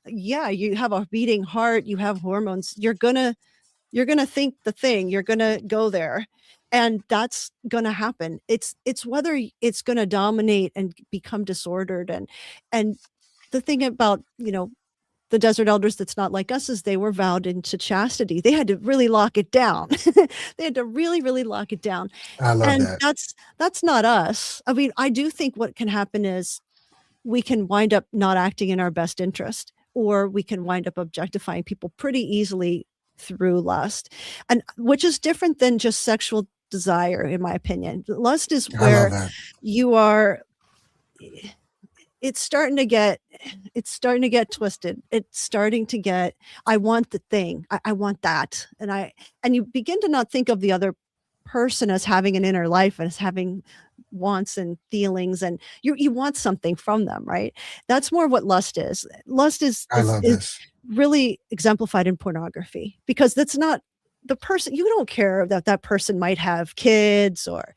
yeah, you have a beating heart, you have hormones, you're gonna think the thing, you're gonna go there, and that's gonna happen." It's whether it's gonna dominate and become disordered, and the thing about, the desert elders that's not like us is they were vowed into chastity. They had to really lock it down. They had to really, really lock it down. I love And that. that's not us. I mean, I do think what can happen is we can wind up not acting in our best interest, or we can wind up objectifying people pretty easily through lust. And which is different than just sexual desire, in my opinion. Lust is I love where that. you are it's starting to get it's starting to get twisted. It's starting to get, I want the thing. I want that. And you begin to not think of the other person as having an inner life and as having wants and feelings, and you want something from them, right? That's more what lust is. Lust is I is love is this. really exemplified in pornography because that's not the person. You don't care that that person might have kids, or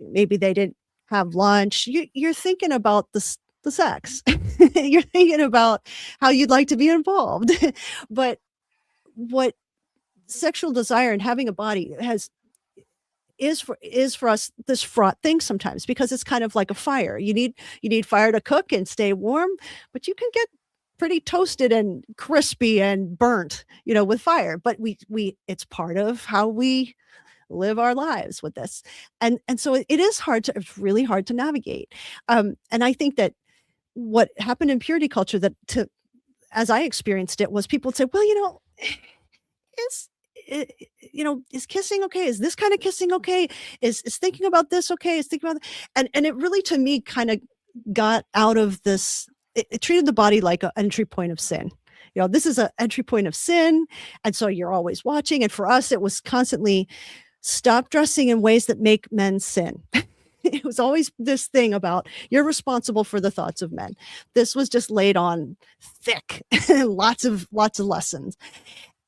maybe they didn't have lunch. You're thinking about the sex. You're thinking about how you'd like to be involved. But what sexual desire and having a body has is for us this fraught thing sometimes because it's kind of like a fire. You need fire to cook and stay warm, but you can get pretty toasted and crispy and burnt, with fire. But we it's part of how we live our lives with this. And so it is it's really hard to navigate. And I think that what happened in purity culture, that to as I experienced it, was people would say, well, is i- is kissing okay? Is this kind of kissing okay? Is thinking about this okay? Is thinking about and it really, to me, kind of got out of this. It treated the body like an entry point of sin. This is an entry point of sin, and so you're always watching. And for us, it was constantly stop dressing in ways that make men sin. It was always this thing about you're responsible for the thoughts of men. This was just laid on thick, lots of lessons.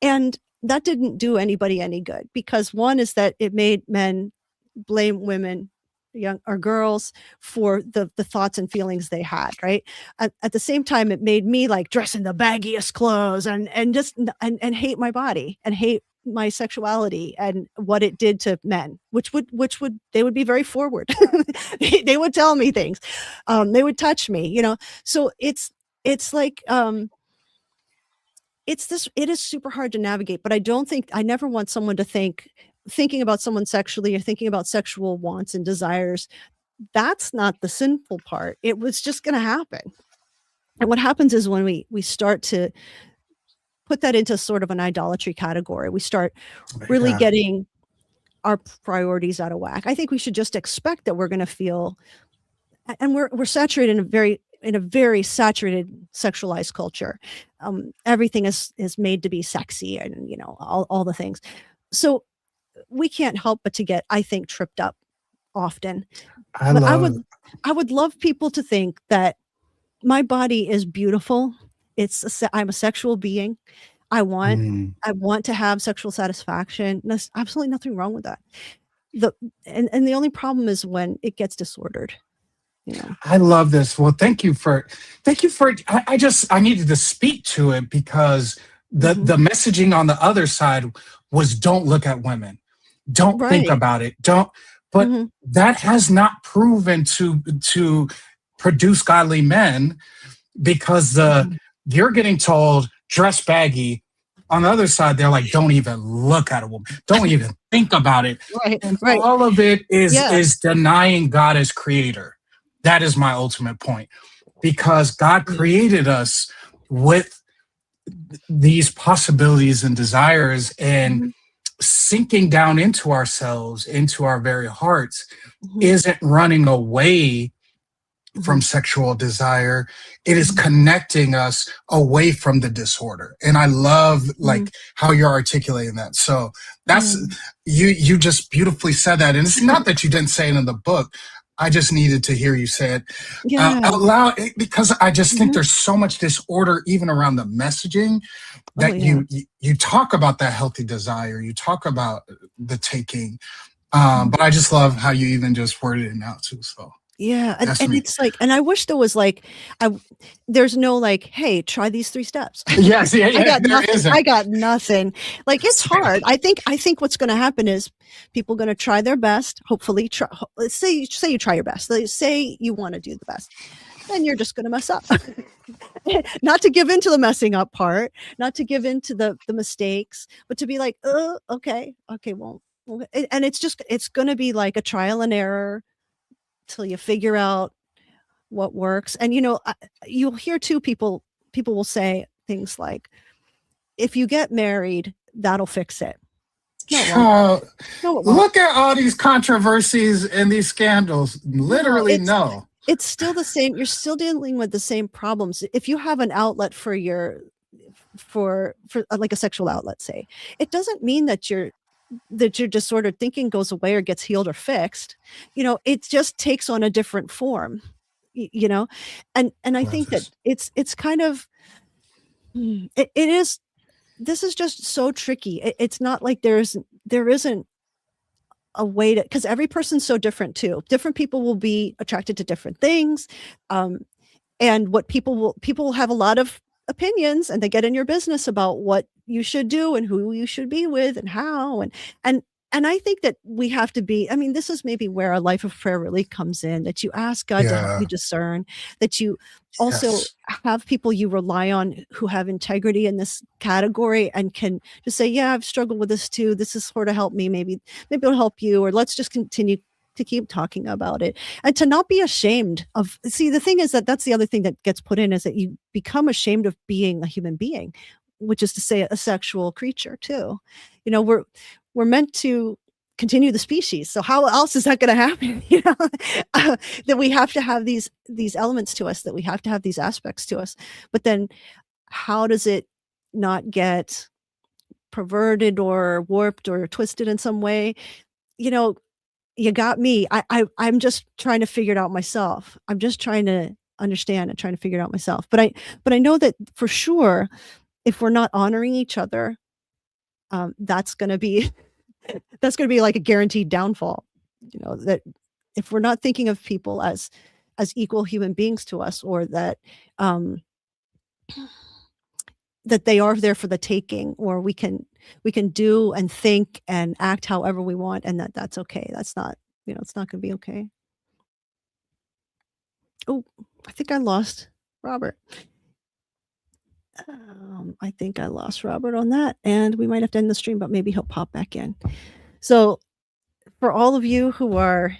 And that didn't do anybody any good, because one is that it made men blame women, young or girls, for the thoughts and feelings they had, right? At the same time, it made me like dress in the baggiest clothes and just and hate my body and hate my sexuality and what it did to men, which would they would be very forward. They would tell me things. They would touch me, so it's like it is super hard to navigate. But I never want someone to thinking about someone sexually or thinking about sexual wants and desires, that's not the sinful part. It was just going to happen. And what happens is when we start to put that into sort of an idolatry category, we start really getting our priorities out of whack. I think we should just expect that we're going to feel, and we're saturated in a very saturated sexualized culture. Everything is made to be sexy, and all the things. So we can't help but to get, I think, tripped up often. I would love people to think that my body is beautiful. I'm a sexual being. I want to have sexual satisfaction. There's absolutely nothing wrong with that. And the only problem is when it gets disordered. I love this. Well, thank you for. I needed to speak to it, because the messaging on the other side was, don't look at women, don't think about it, don't. But that has not proven to produce godly men, because you're getting told dress baggy. On the other side, they're like, don't even look at a woman, don't even think about it. And all of it is denying God as creator. That is my ultimate point, because God created us with these possibilities and desires, and sinking down into ourselves, into our very hearts, isn't running away from sexual desire. It is connecting us away from the disorder. And I love like how you're articulating that. So that's you just beautifully said that. And it's not that you didn't say it in the book. I just needed to hear you say it out loud, because I just think there's so much disorder even around the messaging, that you talk about that healthy desire, you talk about the taking, but I just love how you even just worded it out too. So yeah, and it's like, and I wish there was like, there's no like, hey, try these 3 steps. Yes, yeah, I got there nothing. isn't. I got nothing. Like, it's hard. I think what's going to happen is people going to try their best. Hopefully, let's say you try your best. Let's say you want to do the best, then you're just going to mess up. Not to give into the messing up part, not to give into the mistakes, but to be like, oh, okay, well, and it's going to be like a trial and error till you figure out what works. And you'll hear too, people will say things like, if you get married, that'll fix it. No, it won't. No, it won't. Look at all these controversies and these scandals. Literally, no. It's still the same. You're still dealing with the same problems. If you have an outlet for like a sexual outlet, say, it doesn't mean that your disordered thinking goes away or gets healed or fixed. It just takes on a different form. And I think that it's kind of it is. This is just so tricky. It's not like there isn't a way to, because every person's so different too. Different people will be attracted to different things, and what people will have a lot of opinions, and they get in your business about what you should do and who you should be with and how, and And I think that we have to be, I mean, this is maybe where a life of prayer really comes in, that you ask God to help Yeah. you discern, that you also Yes. have people you rely on who have integrity in this category and can just say, yeah, I've struggled with this too. This has sort of helped me. Maybe it'll help you, or let's just continue to keep talking about it, and to not be ashamed of, see, the thing is that that's the other thing that gets put in, is that you become ashamed of being a human being, which is to say a sexual creature too. You know, we're meant to continue the species. So how else is that going to happen? You know, that we have to have these elements to us, that we have to have these aspects to us. But then, how does it not get perverted or warped or twisted in some way? You know, you got me. I'm just trying to figure it out myself. I'm just trying to understand and trying to figure it out myself. But I know that for sure, if we're not honoring each other, that's going to be that's going to be like a guaranteed downfall. You know, that if we're not thinking of people as equal human beings to us, or um, that they are there for the taking, or we can do and think and act however we want, and that's okay. That's not, it's not going to be okay. Oh, I think I lost Robert. I think I lost Robert on that, and we might have to end the stream, but maybe he'll pop back in. So, for all of you who are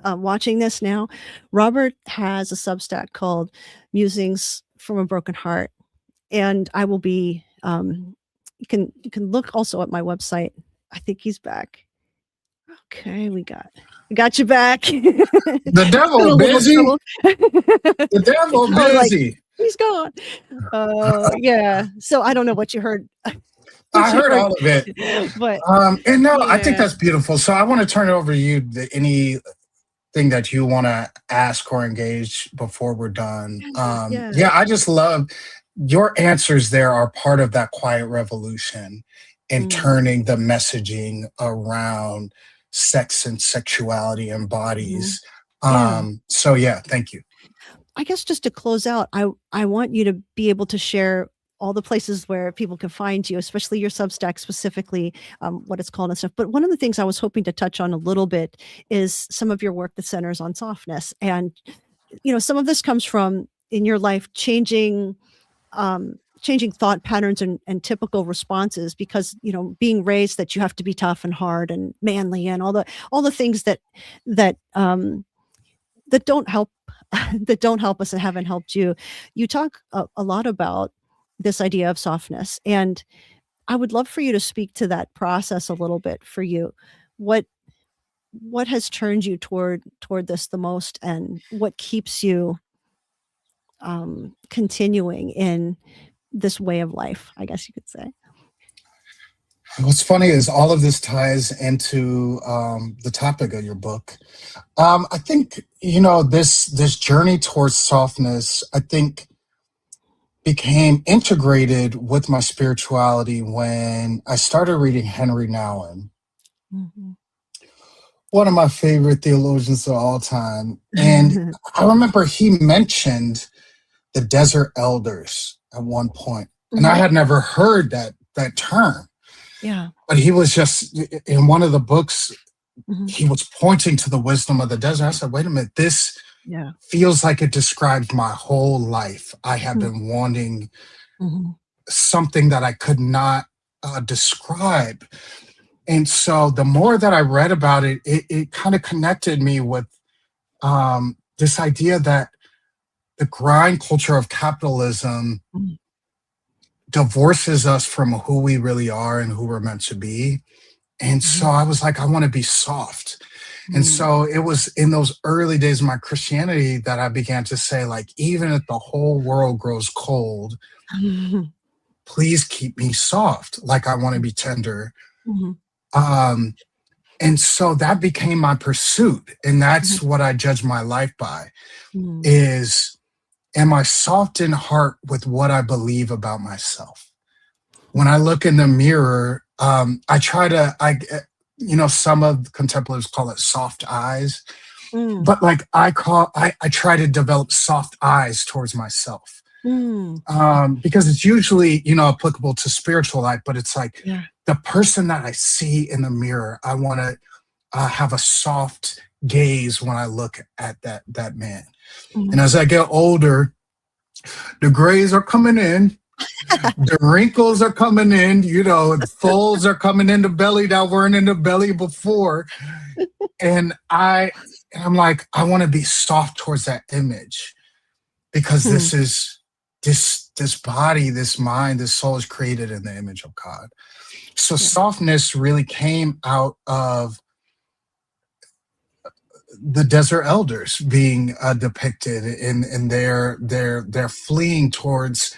watching this now, Robert has a Substack called Musings from a Broken Heart, and I will be. You can look also at my website. I think he's back. Okay, we got you back. The It's been a devil little busy. trouble. The devil I was like, busy. he's gone. Yeah. So I don't know what you heard. I heard all of it. But And no, I think yeah. that's beautiful. So I want to turn it over to you. Anything that you want to ask or engage before we're done? Yeah. Yeah, I just love your answers. There are part of that quiet revolution in turning the messaging around sex and sexuality and bodies. Yeah. So yeah, thank you. I guess just to close out, I want you to be able to share all the places where people can find you, especially your Substack specifically, what it's called and stuff. But one of the things I was hoping to touch on a little bit is some of your work that centers on softness. And, some of this comes from, in your life, changing thought patterns and typical responses, because, being raised that you have to be tough and hard and manly and all the things that don't help that don't help us and haven't helped you. You talk a lot about this idea of softness, and I would love for you to speak to that process a little bit for you. What has turned you toward this the most, and what keeps you continuing in this way of life, I guess you could say? What's funny is all of this ties into the topic of your book. I think this journey towards softness, I think, became integrated with my spirituality when I started reading Henry Nouwen, one of my favorite theologians of all time. And I remember he mentioned the desert elders at one point, and I had never heard that term. Yeah. But he was just, in one of the books, he was pointing to the wisdom of the desert. I said, wait a minute, this feels like it describes my whole life. I have been wanting something that I could not describe. And so the more that I read about it, it kind of connected me with this idea that the grind culture of capitalism divorces us from who we really are and who we're meant to be. And so I was like, I want to be soft. And so it was in those early days of my Christianity that I began to say, like, even if the whole world grows cold, please keep me soft. Like, I want to be tender. And so that became my pursuit. And that's what I judge my life by is, am I soft in heart with what I believe about myself? When I look in the mirror, I try to, some of contemplatives call it soft eyes, but like I try to develop soft eyes towards myself. Mm. Because it's usually, applicable to spiritual life, but it's like Yeah. the person that I see in the mirror, I want to have a soft gaze when I look at that man. And Mhm. as I get older, the grays are coming in, the wrinkles are coming in, the folds are coming in the belly that weren't in the belly before. And I'm like, I want to be soft towards that image, because Hmm. this body, this mind, this soul is created in the image of God. So Yeah. softness really came out of the desert elders being depicted in their fleeing towards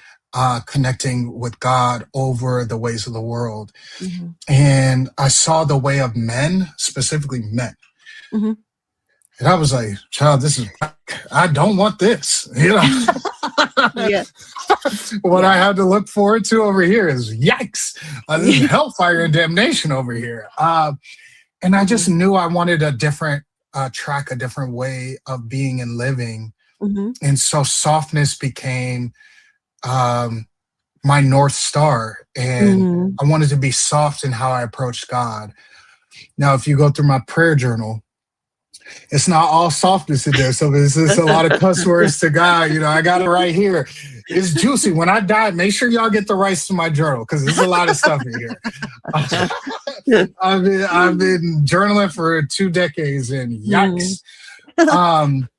connecting with God over the ways of the world. Mhm. And I saw the way of men, specifically men. Mhm. And I was like, child, this is black. I don't want this. Yeah. What I Yeah. had to look forward to over here is yikes. This is hellfire and damnation over here. And I just Mhm. knew I wanted a different track, a different way of being and living. Mhm. And so softness became um, my North Star. And Mhm. I wanted to be soft in how I approached God. Now, if you go through my prayer journal, it's not all softness in there. So there's a lot of cuss words to God. I got it right here. It's juicy. When I die, make sure y'all get the rights to my journal, because there's a lot of stuff in here. I've been journaling for 2 decades, and Mm. yikes. Um,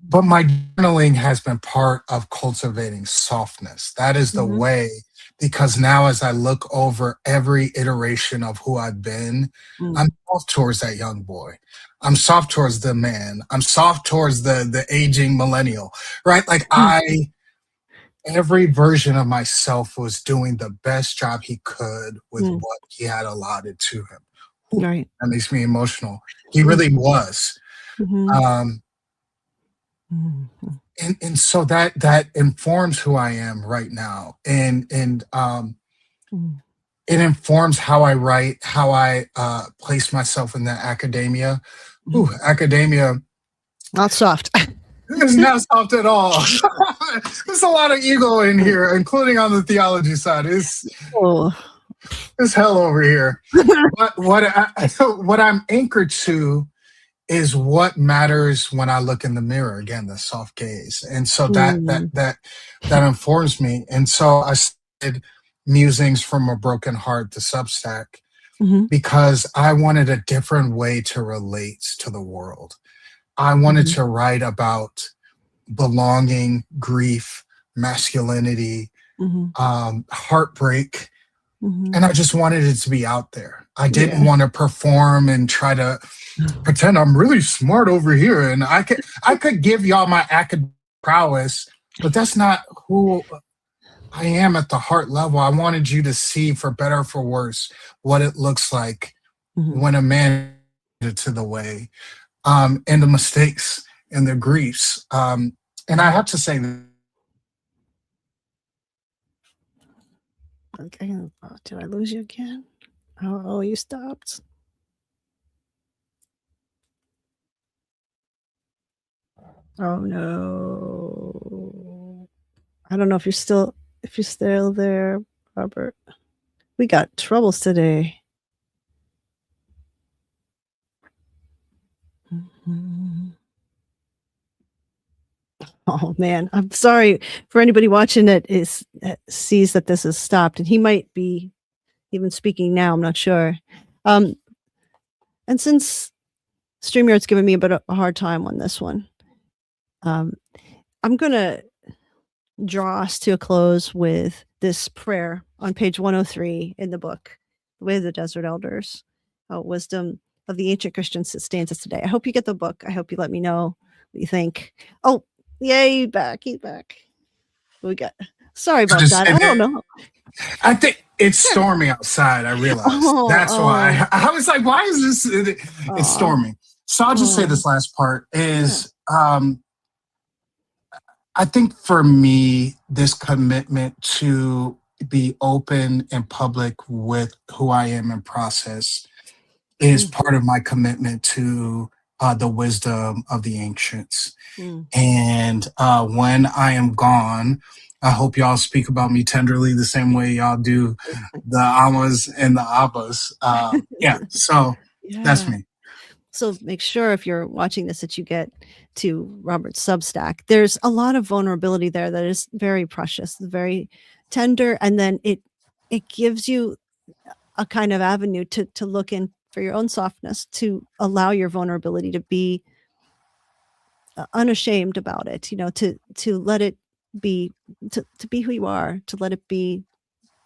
but my journaling has been part of cultivating softness. That is the Mhm. way, because now as I look over every iteration of who I've been, Mm. I'm soft towards that young boy. I'm soft towards the man. I'm soft towards the aging millennial, right? Like every version of myself was doing the best job he could with Mm. what he had allotted to him. Ooh, Right. that makes me emotional. He really Mhm. was. Mhm. Um, Mhm. and so that informs who I am right now. And Mhm. it informs how I write, how I place myself in the academia. Ooh, Mhm. academia Not soft. is not soft at all. There's a lot of ego in here, including on the theology side. Oh. It's hell over here. What I'm anchored to is what matters when I look in the mirror. Again, the soft gaze, and so Mm. that informs me. And so I started musings from a broken heart to Substack, Mhm. because I wanted a different way to relate to the world. I wanted Mhm. to write about belonging, grief, masculinity, Mhm. heartbreak, Mhm. and I just wanted it to be out there. I didn't Yeah. want to perform and try to pretend I'm really smart over here, and I could give y'all my academic prowess, but that's not who I am at the heart level. I wanted you to see, for better or for worse, what it looks like Mhm. when a man to the way, and the mistakes and the griefs. And I have to say, Okay. Oh, did I lose you again? Oh, you stopped. Oh no. I don't know if you're still there, Robert. We got troubles today. Mhm. Oh man, I'm sorry for anybody watching that sees that this has stopped, and he might be even speaking now. I'm not sure. Um, and since StreamYard's giving me a bit of a hard time on this one, um, I'm gonna draw us to a close with this prayer on page 103 in the book, The Way of the Desert Elders, Wisdom of the Ancient Christians that stands us today. I hope you get the book. I hope you let me know what you think. Oh, yay, back. He's back. We got sorry I about just that. I don't know. I think it's Sure. storming outside. I realized Oh, that's why. I was like, "Why is this?" It's oh, storming. So I'll just say oh, this last part yeah. is. I think for me, this commitment to be open and public with who I am and process is Mm, part of my commitment to the wisdom of the ancients. Mm. And when I am gone, I hope y'all speak about me tenderly the same way y'all do the Amas and the Abbas. Yeah, so that's Yeah. me. So make sure if you're watching this that you get to Robert's Substack. There's a lot of vulnerability there that is very precious, very tender, and then it gives you a kind of avenue to look in for your own softness, to allow your vulnerability to be unashamed about it, to let it be, to be who you are, to let it be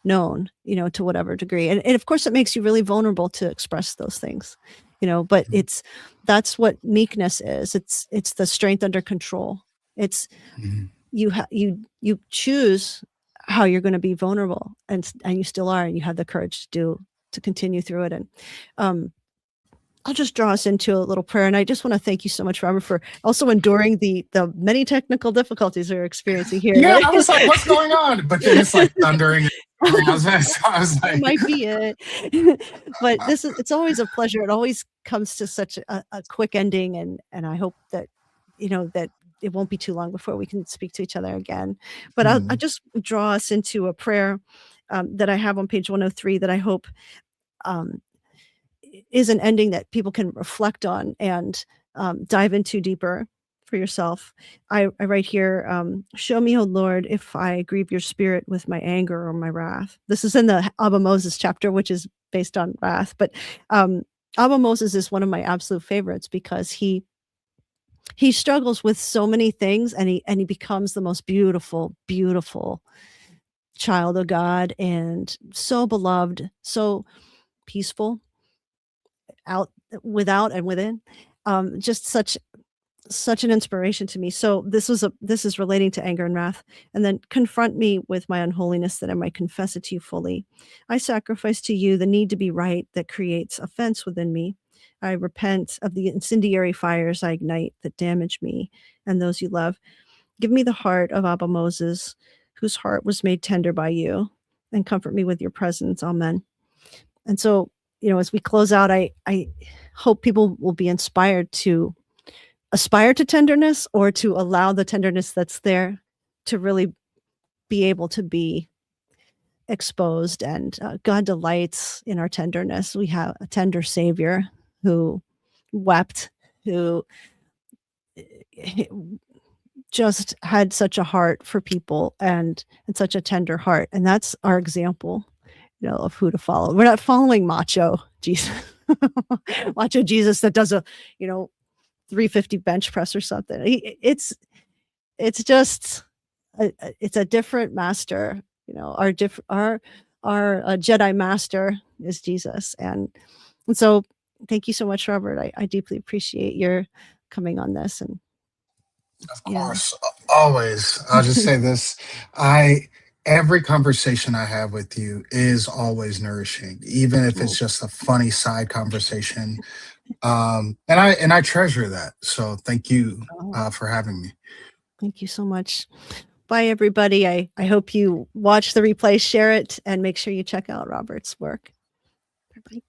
known, to whatever degree. And of course it makes you really vulnerable to express those things, but that's what meekness is. It's the strength under control. It's Mhm. you choose how you're going to be vulnerable, and you still are, and you have the courage to continue through it. And I'll just draw us into a little prayer. And I just want to thank you so much, Robert, for also enduring the many technical difficulties we're experiencing here. Yeah, I was like, what's going on? But then it's like thundering. I was That like, might be it. But it's always a pleasure. It always comes to such a quick ending. And I hope that, that it won't be too long before we can speak to each other again. But I'll just draw us into a prayer that I have on page 103 that I hope um, is an ending that people can reflect on and dive into deeper for yourself. I write here, show me, O Lord, if I grieve your spirit with my anger or my wrath. This is in the Abba Moses chapter, which is based on wrath. But Abba Moses is one of my absolute favorites because he struggles with so many things, and he becomes the most beautiful, beautiful child of God, and so beloved, so peaceful, out, without and within. Just such an inspiration to me. So this is relating to anger and wrath. And then confront me with my unholiness that I might confess it to you fully. I sacrifice to you the need to be right that creates offense within me. I repent of the incendiary fires I ignite that damage me and those you love. Give me the heart of Abba Moses, whose heart was made tender by you, and comfort me with your presence. Amen. And so, as we close out, I hope people will be inspired to aspire to tenderness, or to allow the tenderness that's there to really be able to be exposed. And God delights in our tenderness. We have a tender Savior who wept, who just had such a heart for people, and such a tender heart. And that's our example, of who to follow. We're not following macho Jesus, macho Jesus that does a, 350 bench press or something. It's just it's a different master. Our Jedi master is Jesus. And so thank you so much, Robert. I deeply appreciate your coming on this. And of yeah. course, always. I'll just say this: I every conversation I have with you is always nourishing, even if Oh, it's just a funny side conversation. And I treasure that. So thank you oh, for having me. thank you so much. Bye, everybody. I hope you watch the replay, share it, and make sure you check out Robert's work. Bye-bye.